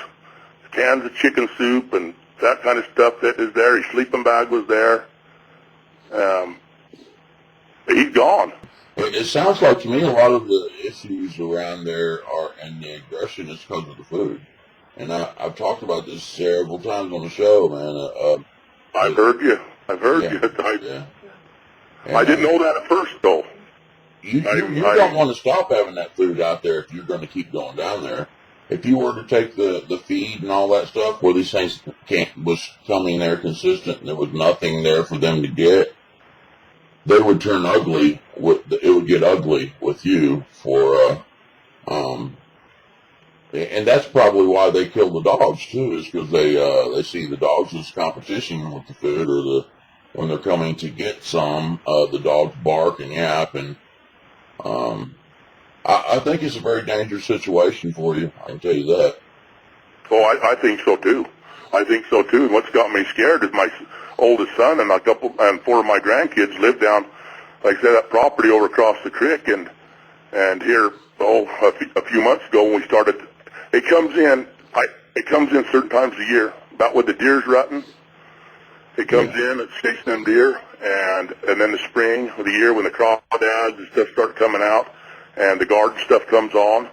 cans of chicken soup and that kind of stuff that is there. His sleeping bag was there. He's gone. It sounds like to me a lot of the issues around there and the aggression is because of the food. And I've talked about this several times on the show, man. I've heard you. I didn't know that at first, though. You don't want to stop having that food out there if you're going to keep going down there. If you were to take the feed and all that stuff, where these things was coming there consistent and there was nothing there for them to get, they would turn ugly. It would get ugly with you and that's probably why they kill the dogs too, is because they see the dogs as competition with the food, or when they're coming to get some, the dogs bark and yap, and I think it's a very dangerous situation for you. I can tell you that. Oh, I think so too. And what's got me scared is my oldest son and 4 of my grandkids live down, like I said, that property over across the creek, and here a few months ago when we started. It comes in certain times of the year, about when the deer's rutting. It comes in, it's chasing them deer, and then the spring of the year when the crawdads and stuff start coming out, and the garden stuff comes on.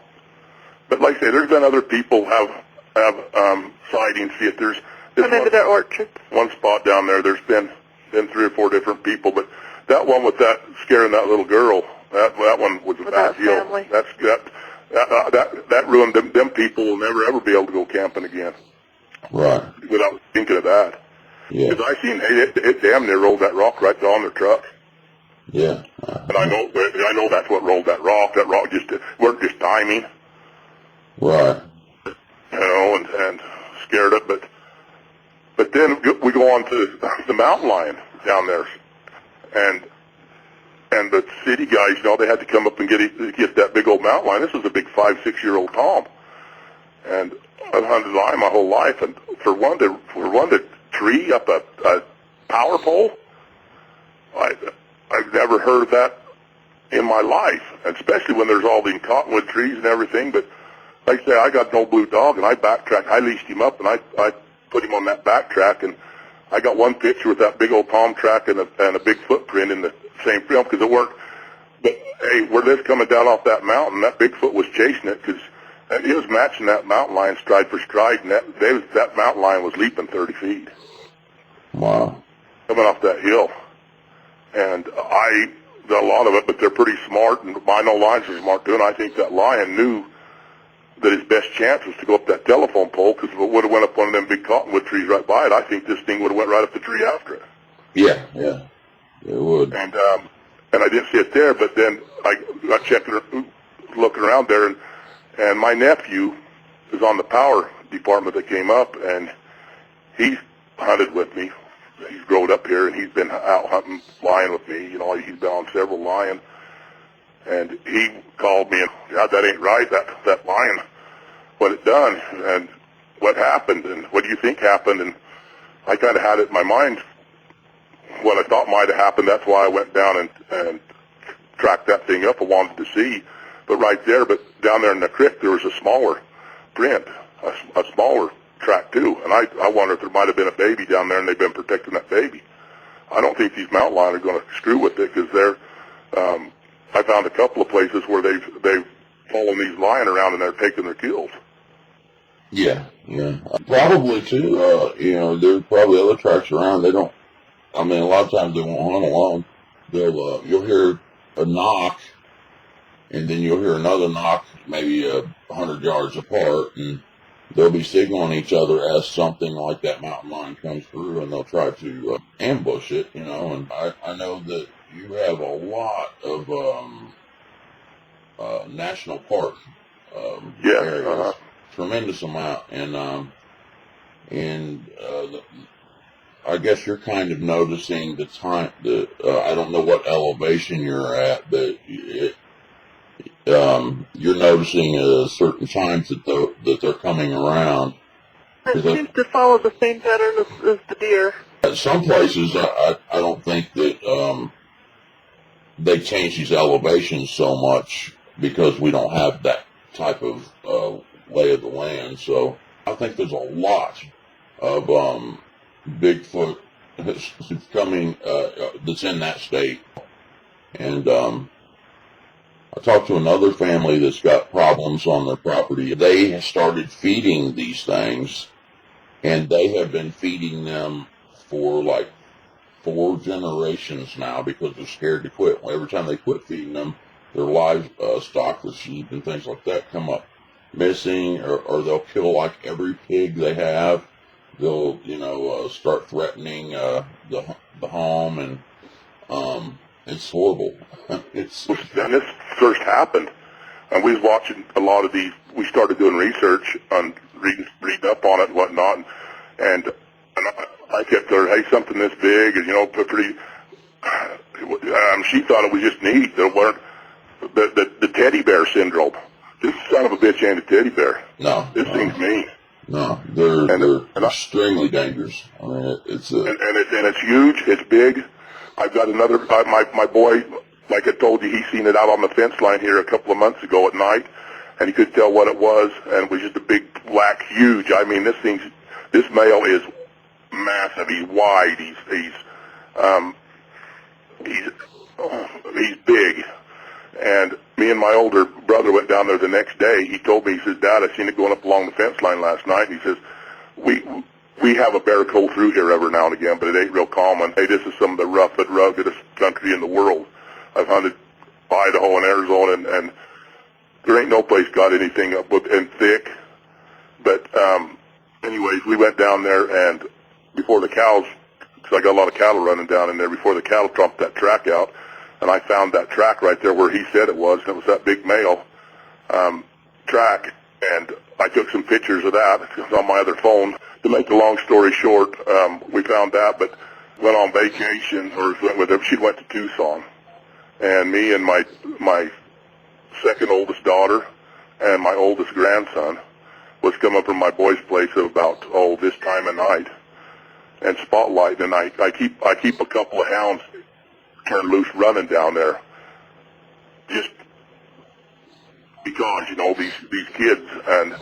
But like I say, there's been other people have sightings. See if there's Maybe their orchards. One spot down there. There's been 3 or 4 different people, but that one with that scaring that little girl, that one was a bad deal. Family. That ruined them. Them people will never ever be able to go camping again. Right. Without thinking of that. Yeah. Because I seen it damn near rolled that rock right on their truck. Yeah. And I know that's what rolled that rock. That rock weren't just timing. Right. You know, and scared it. But then we go on to the mountain lion down there, and the city guys, you know, they had to come up and get that big old mountain lion. This was a big 5-6-year-old Tom, and I've hunted lion my whole life. And for one to tree up a power pole, I've never heard of that in my life, especially when there's all these cottonwood trees and everything. But like I say, I got no blue dog, and I backtracked. I leashed him up, and I put him on that backtrack, and I got one picture with that big old palm track and a big footprint in the same film because it worked. But hey, where this coming down off that mountain, that Bigfoot was chasing it because it was matching that mountain lion stride for stride, and that mountain lion was leaping 30 feet. Wow. Coming off that hill. And a lot of it, but they're pretty smart, and I know lions are smart too, and I think that lion knew that his best chance was to go up that telephone pole, because if it would have went up one of them big cottonwood trees right by it, I think this thing would have went right up the tree after it. Yeah, it would. And I didn't see it there, but then I got checking, looking around there, And my nephew is on the power department that came up, and he hunted with me. He's grown up here, and he's been out hunting lion with me. You know, he's been on several lion. And he called me and, God, that ain't right, that lion, what it done, and what happened, and what do you think happened? And I kind of had it in my mind what I thought might have happened. That's why I went down and tracked that thing up. I wanted to see. But right there, but down there in the creek, there was a smaller print, a smaller track too. And I wonder if there might have been a baby down there and they've been protecting that baby. I don't think these mountain lion are going to screw with it, because they're, I found a couple of places where they've following these lion around and they're taking their kills. Yeah. Probably too. You know, there's probably other tracks around. They don't. I mean, a lot of times they won't hunt alone. They'll. You'll hear a knock, and then you'll hear another knock, maybe 100 yards apart, and they'll be signaling each other as something like that mountain lion comes through, and they'll try to ambush it. You know, and I know that you have a lot of national park areas, tremendous amount, and I guess you're kind of noticing the time. I don't know what elevation you're at, but you're noticing certain times that they're coming around. It seems to follow the same pattern as the deer. At some places, I don't think that they change these elevations so much, because we don't have that type of lay of the land. So I think there's a lot of Bigfoot that's coming, that's in that state. And I talked to another family that's got problems on their property. They started feeding these things, and they have been feeding them for like 4 generations now, because they're scared to quit. Every time they quit feeding them, their livestock, the sheep and things like that, come up missing, or they'll kill like every pig they have. They'll, start threatening the home, and it's horrible. And this first happened, and we was watching a lot of these. We started doing research on reading up on it and whatnot, and I kept her, hey, something this big, and pretty. She thought it was just neat. There weren't the teddy bear syndrome. This son of a bitch ain't a teddy bear. No, this thing's mean. No, they're extremely dangerous. I mean, it's huge. It's big. I've got another. My boy, like I told you, he seen it out on the fence line here a couple of months ago at night, and he could tell what it was, and it was just a big black, huge. I mean, this male is massive. He's wide. He's big. And me and my older brother went down there the next day. He told me, he says, Dad, I seen it going up along the fence line last night. And he says, we have a bear go through here every now and again, but it ain't real common. Hey, this is some of the roughest, ruggedest country in the world. I've hunted Idaho and Arizona, and there ain't no place got anything up and thick. But anyways, we went down there, and before the cows, because I got a lot of cattle running down in there, before the cattle trumped that track out, and I found that track right there where he said it was, and it was that big male track, and I took some pictures of that. It's on my other phone. To make a long story short, we found that, but went on vacation, or went with her. She went to Tucson, and me and my second oldest daughter and my oldest grandson was coming from my boy's place at about this time of night, and spotlight, and I keep a couple of hounds turned loose running down there, just because these kids, and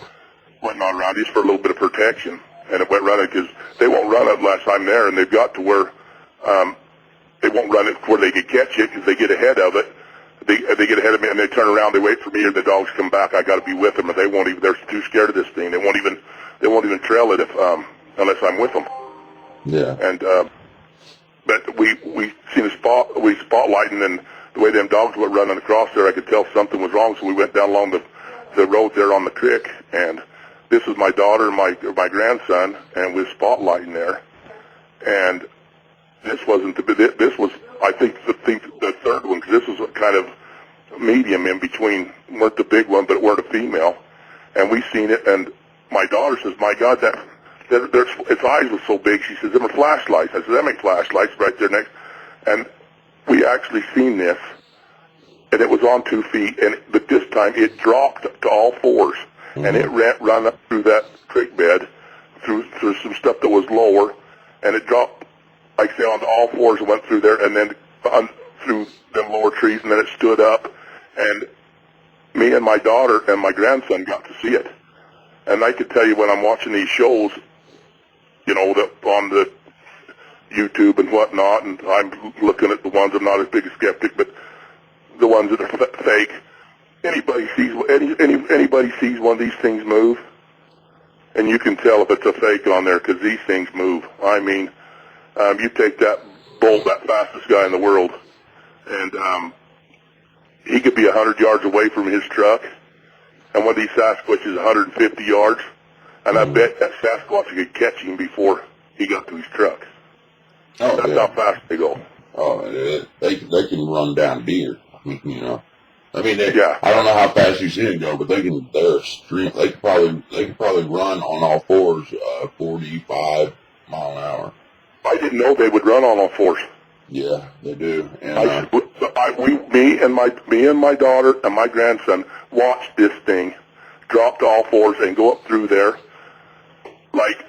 went on around just for a little bit of protection, and it went running because they won't run it unless I'm there, and they've got to where they won't run it where they can catch it, because they get ahead of it. They get ahead of me, and they turn around. They wait for me, or the dogs come back. I got to be with them, and they won't even. They're too scared of this thing. They won't even trail it unless I'm with them. Yeah. And but we seen we spotlighting, and the way them dogs were running across there, I could tell something was wrong. So we went down along the road there on the creek, and this was my daughter and my grandson, and we were spotlighting there, and this wasn't this was, I think the third one, because this was a kind of medium in between, weren't the big one, but it weren't a female. and we seen it, and my daughter says, my God, its eyes were so big. She says, them are flashlights. I said, them ain't flashlights right there next. And we actually seen this, and it was on 2 feet, but this time it dropped to all fours, and it ran up through that creek bed, through some stuff that was lower, and it dropped, like I say, onto all fours and went through there, and then through them lower trees, and then it stood up, and me and my daughter and my grandson got to see it. And I could tell you when I'm watching these shows, you know, that on the YouTube and whatnot, and I'm looking at the ones, I'm not as big a skeptic, but the ones that are fake. Anybody sees one of these things move, and you can tell if it's a fake on there because these things move. I mean, you take that bull, that fastest guy in the world, and he could be 100 yards away from his truck, and one of these Sasquatch is 150 yards, and I bet that Sasquatch could catch him before he got to his truck. Oh, That's how fast they go. Oh, they can run down deer. You know, I mean, Yeah. I don't know how fast you've seen it go, but they're extreme. They could probably run on all fours, 45 mile an hour. I didn't know they would run on all fours. Yeah, they do. And me and my daughter and my grandson watched this thing drop to all fours and go up through there. Like,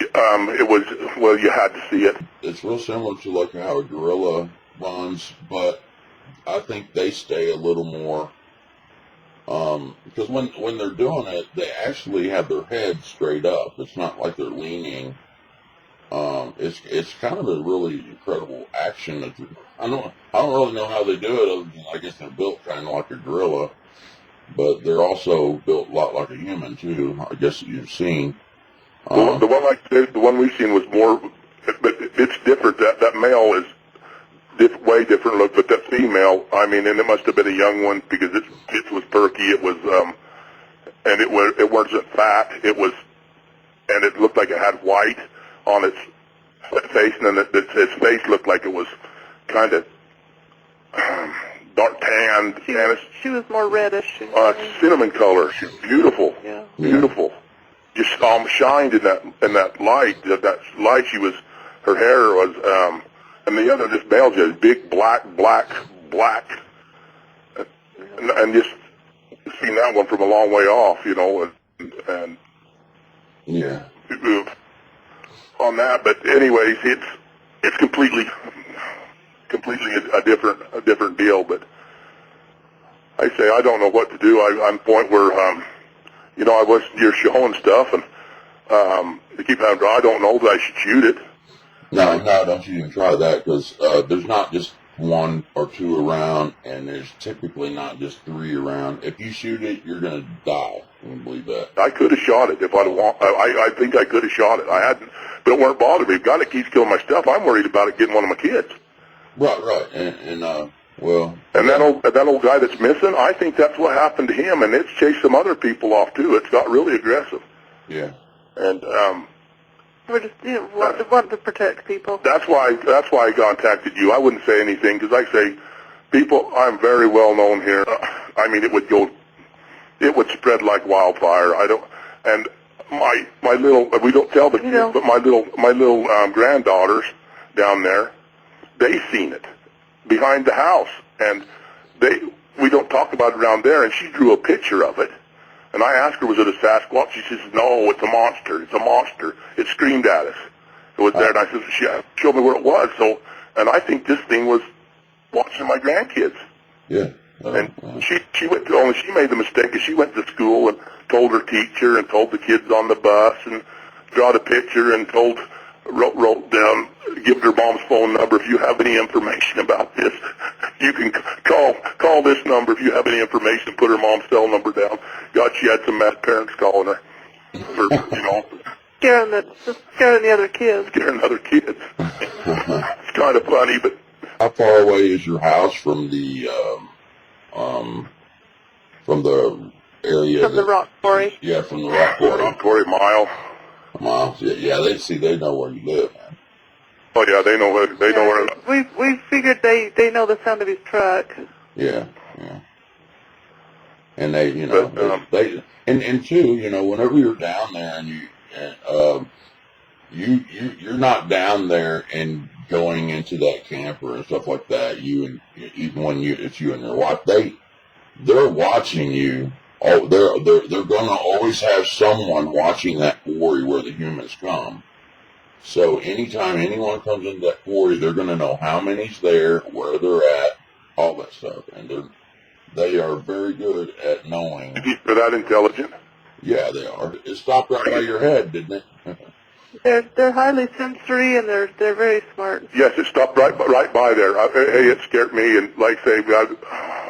it was, well, you had to see it. it's real similar to like how a gorilla runs, but I think they stay a little more, because when they're doing it, they actually have their head straight up. It's not like they're leaning. It's kind of a really incredible action. I don't really know how they do it. Other than I guess they're built kind of like a gorilla, but they're also built a lot like a human too. I guess you've seen. The one we've seen was more, but it's different. That male is way different look, but that female, I mean, and it must have been a young one because it was perky. It was, and it wasn't fat. It was, and it looked like it had white on its face, and then its face looked like it was kind of dark tan. She was more reddish. Cinnamon color. She was beautiful. Yeah. Beautiful. Just shined in that light. That light. Her hair was, and the other, this male just big black, and just seen that one from a long way off, you know, and Yeah. On that. But anyways, it's completely a different deal. But I say I don't know what to do. I'm at a point where you know, I was your show and stuff, and they keep having. I don't know that I should shoot it. No, don't you even try that, because there's not just 1 or 2 around, and there's typically not just 3 around. If you shoot it, you're going to die. I can believe that. I could have shot it if I'd want. I think I could have shot it. I hadn't, but it weren't bothering me. If God, it keeps killing my stuff. I'm worried about it getting one of my kids. Right, and well. And that old guy that's missing, I think that's what happened to him, and it's chased some other people off too. It's got really aggressive. Yeah. And we're just want to protect people. That's why I contacted you. I wouldn't say anything because I say, people, I'm very well known here. I mean, it would spread like wildfire. And my little, we don't tell the kids, but my little granddaughters down there, they seen it behind the house, and we don't talk about it around there. And she drew a picture of it. And I asked her, was it a Sasquatch? She says, no, it's a monster. It's a monster. It screamed at us. It was there, and I said, she showed me where it was. So, and I think this thing was watching my grandkids. Yeah. And she went to, only she made the mistake, because she went to school and told her teacher and told the kids on the bus and drawed a picture and wrote down, give her mom's phone number. If you have any information about this, you can call this number if you have any information. Put her mom's cell number down. God, she had some mad parents calling her. You know, Scaring the other kids. Scaring other kids. It's kind of funny, but how far away is your house from the area? From the rock quarry. Yeah, from the rock quarry. Rock quarry, mile. Miles. Yeah, they know where you live, man. Oh yeah, they know where. We figured they know the sound of his truck. Yeah. And they, you know, But, And two, whenever you're down there and you're not down there and going into that camper and stuff like that. Even when it's you and your wife, they're watching you. Oh, they're gonna always have someone watching that quarry where the humans come. So anytime anyone comes into that quarry, they're gonna know how many's there, where they're at, all that stuff, and they are very good at knowing. They're that intelligent? Yeah, they are. It stopped right by your head, didn't it? They're highly sensory, and they're very smart. Yes, it stopped right by there. Hey, it scared me, and like I say,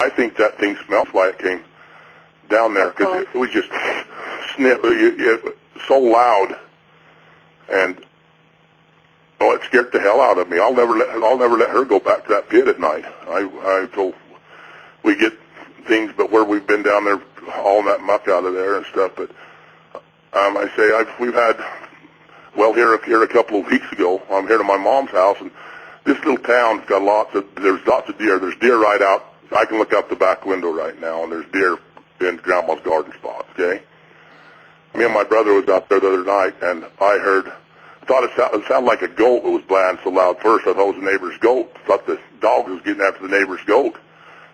I think that thing smells why it came down there, because it was just so loud, and it scared the hell out of me. I'll never let her go back to that pit at night. I told we get things, but where we've been down there hauling that muck out of there and stuff. But I say we've had here a couple of weeks ago. I'm here to my mom's house, and this little town's got there's lots of deer. There's deer right out. I can look out the back window right now, and there's deer in Grandma's garden spot. Okay. Me and my brother was out there the other night, and I thought it sounded like a goat. It was bland so loud. First, I thought it was a neighbor's goat. Thought the dog was getting after the neighbor's goat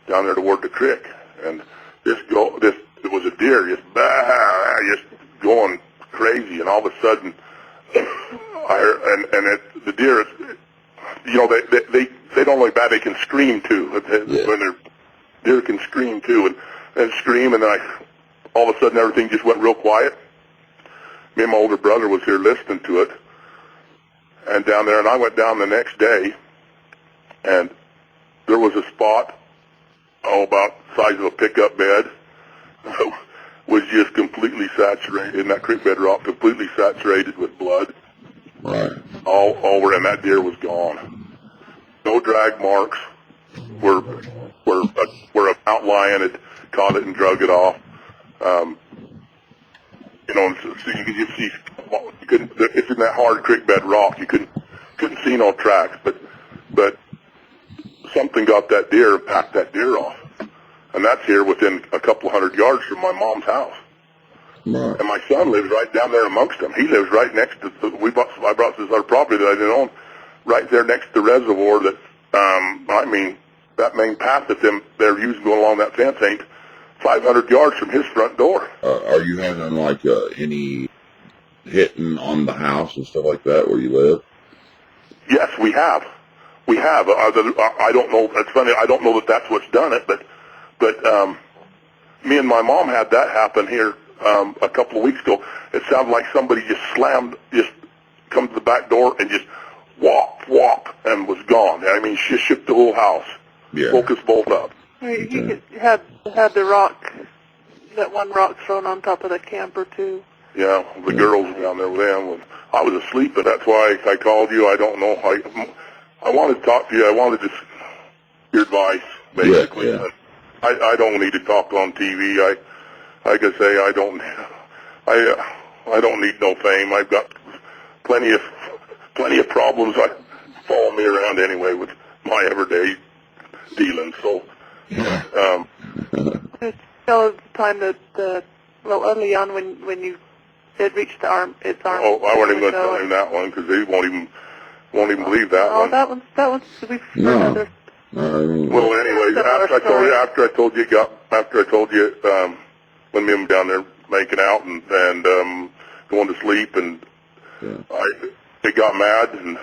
down there toward the creek. And it was a deer just going crazy. And all of a sudden, I heard, the deer, they don't look bad. They can scream too. When deer can scream too, and scream. And then all of a sudden, everything just went real quiet. Me and my older brother was here listening to it. And down there, and I went down the next day, and there was a spot, about the size of a pickup bed, was just completely saturated in that creek bed rock, completely saturated with blood. Right. All over, and that deer was gone. No drag marks. Where a mountain lion had caught it and drug it off. So you could just see, it's in that hard creek bed rock. You couldn't see no tracks, but something got that deer, packed that deer off, and that's here within a couple of 100 yards from my mom's house. Right. And my son lives right down there amongst them. He lives right next to I brought this other property that I didn't own, right there next to the reservoir. That that main path that they're using going along that fence ain't 500 yards from his front door. Are you having any hitting on the house and stuff like that where you live? Yes, we have. We have. I don't know. It's funny. I don't know that that's what's done it, but me and my mom had that happen here a couple of weeks ago. It sounded like somebody just come to the back door and just whop, and was gone. I mean, she shook the whole house. Yeah. Woke us both up. You had that one rock thrown on top of the camper too. Yeah, the girls were down there with them. I was asleep, and that's why I called you. I don't know. I wanted to talk to you. I wanted your advice, basically. Yeah. I don't need to talk on TV. Like I say, I don't need no fame. I've got plenty of problems that follow me around anyway with my everyday dealings. So, Tell us the time that early on when you had reached its arm. Oh, I wasn't even going to tell him that one because he won't even believe that one. Oh, that one's No. Well, anyways, after I told you when me and him down there making out and going to sleep, and they got mad, and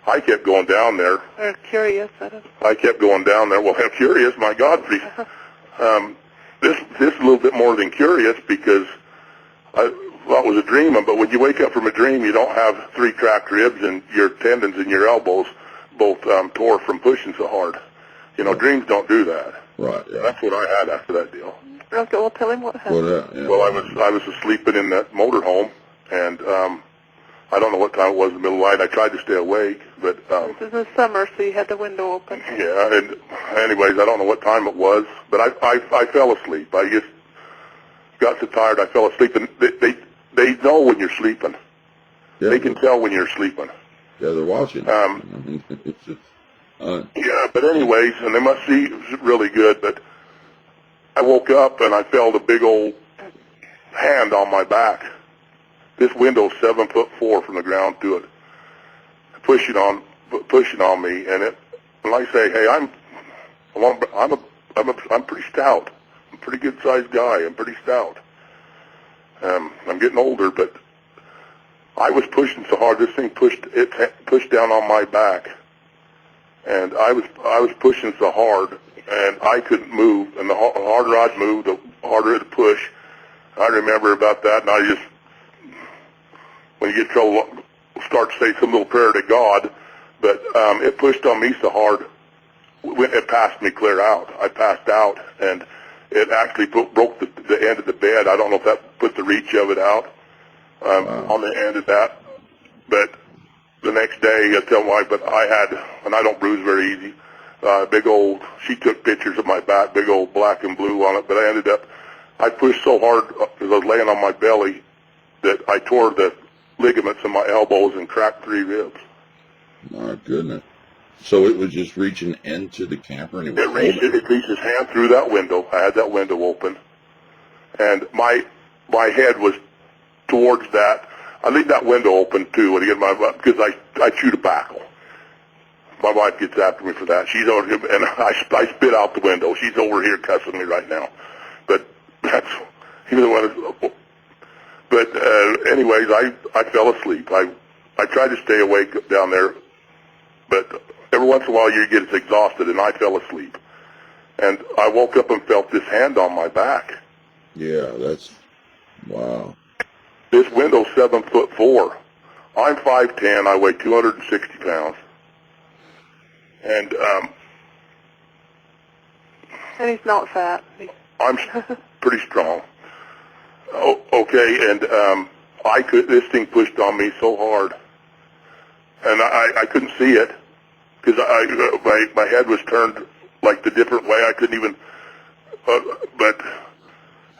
I kept going down there. They're curious. I kept going down there. Well, I'm curious. My God, please. This is a little bit more than curious because it was a dream. But when you wake up from a dream, you don't have 3 cracked ribs and your tendons in your elbows both tore from pushing so hard. Dreams don't do that. Right. Yeah. That's what I had after that deal. Okay, well, tell him what happened. Well, I was sleeping in that motorhome, and I don't know what time it was in the middle of the night. I tried to stay awake, but this is the summer, so you had the window open. Yeah, and anyways, I don't know what time it was, but I fell asleep. I just got so tired I fell asleep, and they know when you're sleeping. Yeah. They can tell when you're sleeping. Yeah, they're watching. Yeah, but anyways, and they must see really good, but I woke up and I felt a big old hand on my back. This window's 7'4" from the ground to it, pushing on me, and I say, hey, I'm pretty stout. I'm a pretty good sized guy. I'm pretty stout. I'm getting older, but I was pushing so hard. This thing pushed down on my back, and I was pushing so hard, and I couldn't move. And the harder I'd move, the harder it'd push. I remember about that, and I just, when you get in trouble, start to say some little prayer to God. But it pushed on me so hard, it passed me clear out. I passed out, and it actually broke the end of the bed. I don't know if that put the reach of it out on the end of that. But the next day, I tell my wife, but I had, and I don't bruise very easy, big old, she took pictures of my back, big old black and blue on it, but I pushed so hard as I was laying on my belly that I tore the ligaments in my elbows and cracked 3 ribs. My goodness. So it was just reaching into the camper, and it reached his hand through that window. I had that window open, and my head was towards that. I leave that window open too, because I chew tobacco. My wife gets after me for that. She's over here, and I spit out the window. She's over here cussing me right now. But that's But anyways, I fell asleep. I tried to stay awake down there, but every once in a while you get exhausted, and I fell asleep. And I woke up and felt this hand on my back. Yeah, that's, wow. This window's 7'4". I'm 5'10". I weigh 260 pounds. And he's not fat. I'm pretty strong. Oh, okay, and this thing pushed on me so hard, and I couldn't see it because my head was turned like the different way. I couldn't even. But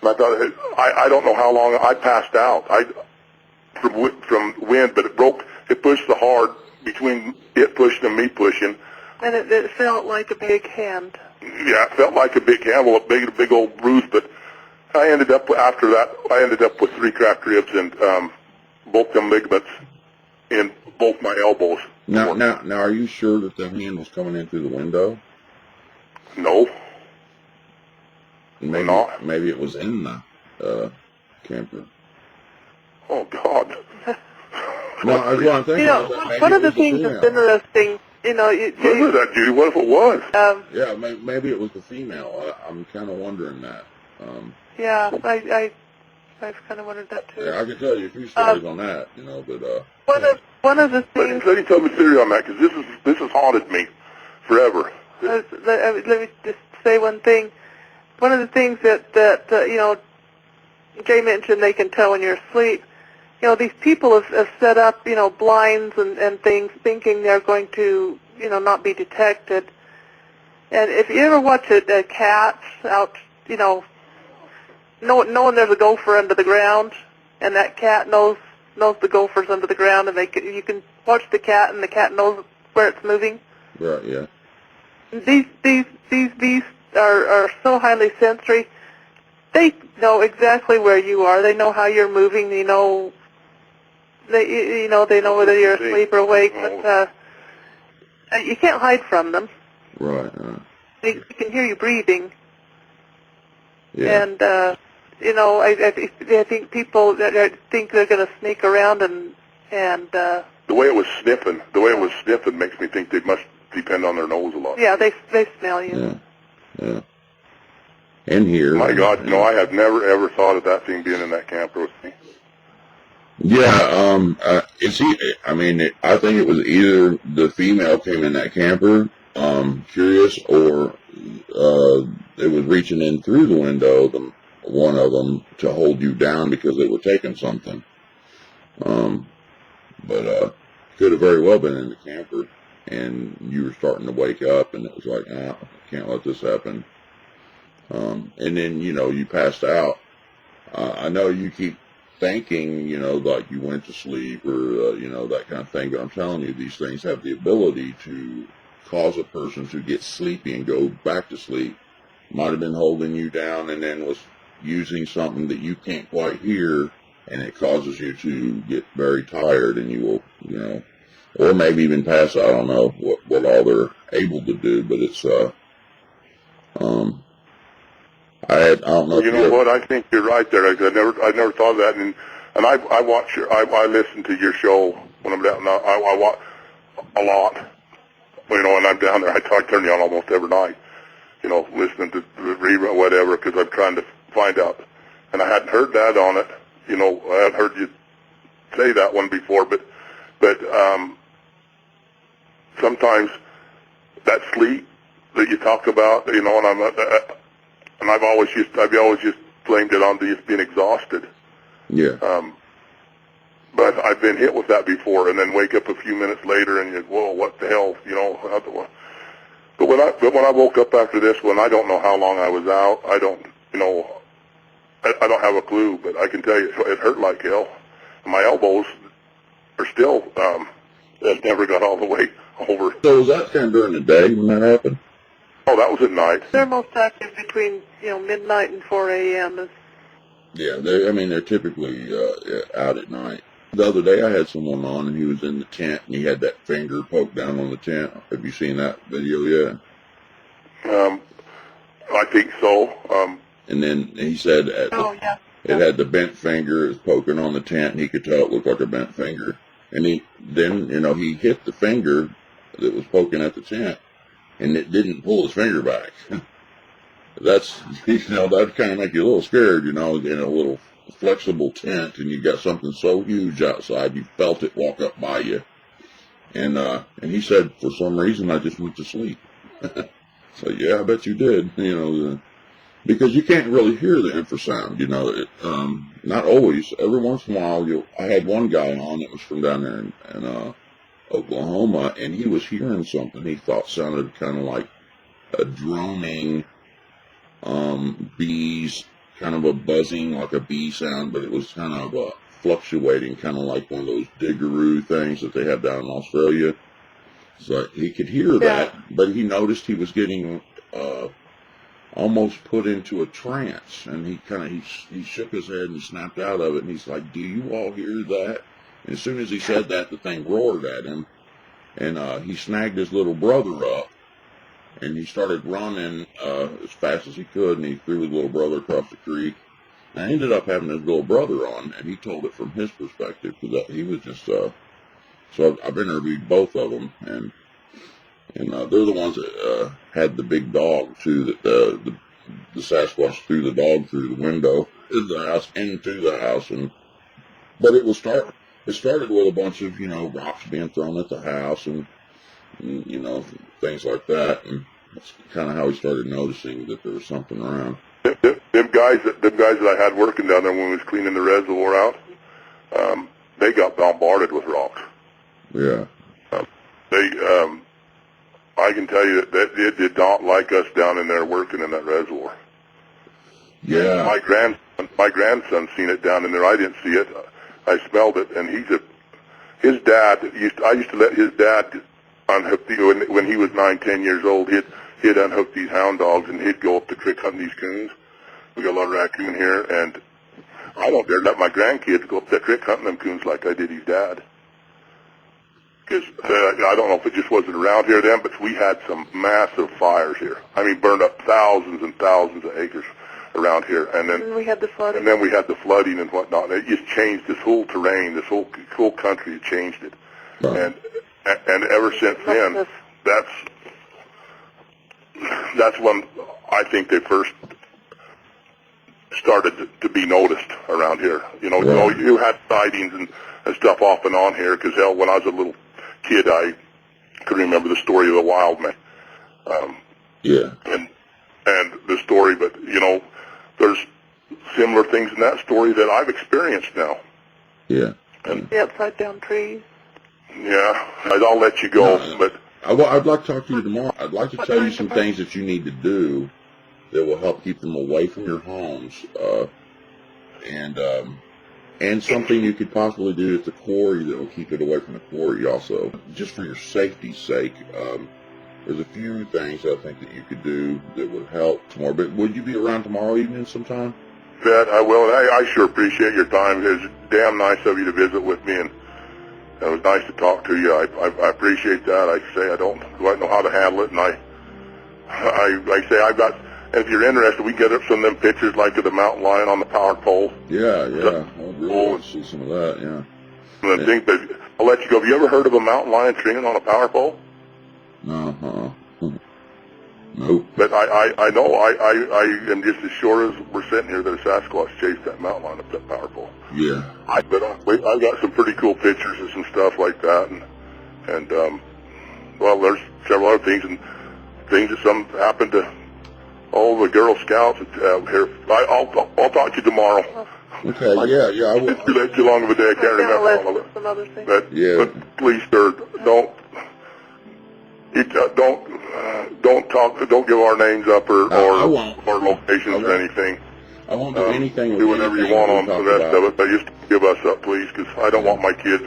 I thought I don't know how long I passed out. From wind, but it broke. It pushed so hard between it pushing and me pushing. And it felt like a big hand. Yeah, it felt like a big hand, well, a big old bruise. But I ended up after that. I ended up with 3 cracked ribs and both them ligaments in both my elbows. Now, are you sure that the hand was coming in through the window? No. Maybe it was in the camper. Oh God. No, I was going to think. One of the things that's interesting. What was that, Judy? What if it was? Yeah, maybe it was the female. I'm kind of wondering that. Yeah, I've kind of wondered that too. Yeah, I can tell you a few stories on that, but one of the things. Let me tell me theory on that, because this has haunted me forever. Let me just say one thing. One of the things that Jay mentioned, they can tell when you're asleep. These people have set up, blinds and things, thinking they're going to, not be detected. And if you ever watch a cat out, knowing there's a gopher under the ground, and that cat knows the gopher's under the ground, and you can watch the cat, and the cat knows where it's moving. Right. Yeah. These beasts are so highly sensory. They know exactly where you are. They know how you're moving. They know whether you're asleep or awake. But you can't hide from them. Right. They can hear you breathing. Yeah. And I think people that think they're going to sneak around and the way it was sniffing makes me think they must depend on their nose a lot. Yeah, they smell you. Yeah. And here. My God, I have never ever thought of that thing being in that camper with me. Yeah, I think it was either the female came in that camper, curious, or it was reaching in through the window, one of them, to hold you down because they were taking something. But could have very well been in the camper, and you were starting to wake up, and it was like, I can't let this happen. And then, you passed out. I know you keep thinking, like you went to sleep or, that kind of thing. But I'm telling you, these things have the ability to cause a person to get sleepy and go back to sleep might have been holding you down and then was using something that you can't quite hear, and it causes you to get very tired, and you will, or maybe even pass. I don't know what all they're able to do, but it's I don't know. You know what? I think you're right there. I never thought of that, and I watch I listen to your show when I'm down. I watch a lot, and I'm down there. I turn you on almost every night, listening to the rerun, whatever, because I'm trying to find out. And I hadn't heard that on it. I hadn't heard you say that one before, but sometimes that sleep that you talk about, and I've always just blamed it on just being exhausted. Yeah. But I've been hit with that before, and then wake up a few minutes later, and whoa, what the hell, But when I woke up after this one, I don't know how long I was out. I don't have a clue, but I can tell you it hurt like hell. My elbows are still, that never got all the way over. So was that kind of during the day when that happened? Oh, that was at night. They're most active between, midnight and 4 a.m. Yeah, they're typically out at night. The other day I had someone on, and he was in the tent, and he had that finger poked down on the tent. Have you seen that video yet? I think so. And then he said it had the bent finger. It was poking on the tent, and he could tell it looked like a bent finger. And he hit the finger that was poking at the tent, and it didn't pull his finger back. That's, that kind of make you a little scared, in a little flexible tent, and you got something so huge outside, you felt it walk up by you. And he said, for some reason, I just went to sleep. So, yeah, I bet you did, because you can't really hear the infrasound, not always. Every once in a while, I had one guy on that was from down there in Oklahoma, and he was hearing something he thought sounded kind of like a droning, bees, kind of a buzzing like a bee sound, but it was kind of fluctuating, kind of like one of those diggeroo things that they have down in Australia. So he could hear that, but he noticed he was getting almost put into a trance, and he shook his head and he snapped out of it, and he's like, "Do you all hear that?" And as soon as he said that, the thing roared at him, and he snagged his little brother up, and he started running as fast as he could, and he threw his little brother across the creek. And I ended up having his little brother on, and he told it from his perspective, because he was just, so I've interviewed both of them, and they're the ones that had the big dog, too, that the Sasquatch threw the dog through the window of the house, into the house, but it started with a bunch of, rocks being thrown at the house, and things like that, and that's kind of how he started noticing that there was something around. Them guys that I had working down there when we was cleaning the reservoir out, they got bombarded with rocks. Yeah. I can tell you that it did not like us down in there working in that reservoir. Yeah. My grandson seen it down in there. I didn't see it. I smelled it, and his dad I used to let his dad unhook when he was 9, 10 years old. He'd unhook these hound dogs, and he'd go up the creek hunting these coons. We got a lot of raccoon here, and I don't dare let my grandkids go up that creek hunting them coons like I did his dad. Because I don't know if it just wasn't around here then, but we had some massive fires here. I mean, burned up thousands and thousands of acres around here, and then we had the flooding. And then we had the flooding and whatnot. And it just changed this whole terrain, this whole country. It changed it, Right. and ever since then, that's when I think they first started to be noticed around here. Right. You had sightings and stuff off and on here, because hell, when I was a little kid, I could remember the story of the wild man. Yeah. And the story, but there's similar things in that story that I've experienced now. Yeah. And the upside down trees. yeah, I'll let you go, but I'd like to talk to you tomorrow. I'd like to tell you some things that you need to do that will help keep them away from your homes, and something you could possibly do at the quarry that will keep it away from the quarry also, just for your safety's sake. there's a few things I think that you could do that would help tomorrow. But would you be around tomorrow evening sometime? Bet I will. I sure appreciate your time. It was damn nice of you to visit with me, and it was nice to talk to you. I appreciate that. Like I say, I don't quite know how to handle it, and like I say, I've got. And if you're interested, we get up some of them pictures like of the mountain lion on the power pole. Yeah. I'd really like to see some of that. Yeah. And I think that I'll let you go. Have you ever heard of a mountain lion stringing on a power pole? No. Nope. But I know I am just as sure as we're sitting here that a Sasquatch chased that mountain lion up that power pole. Yeah. I've got some pretty cool pictures and some stuff like that, and well, there's several other things and things that some happened to all the Girl Scouts here. I'll talk to you tomorrow. Okay. Yeah. I will. It's too long of a day. I can't remember all of it. Some other things. But please, sir, don't give our names up or locations or anything. I won't do anything. Do whatever you want on the rest of it, but just give us up, please, because I don't want my kids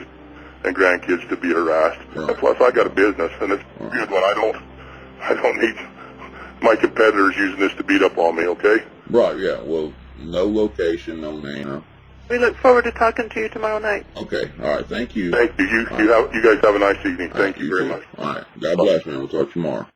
and grandkids to be harassed. Right. And plus, I got a business, and it's a good one. I don't need my competitors using this to beat up on me. Okay? Right. Yeah. Well, no location, no name. We look forward to talking to you tomorrow night. Okay. All right. Thank you. Thank you. You guys have a nice evening. Thank you very much. All right. God bless, man. We'll talk tomorrow.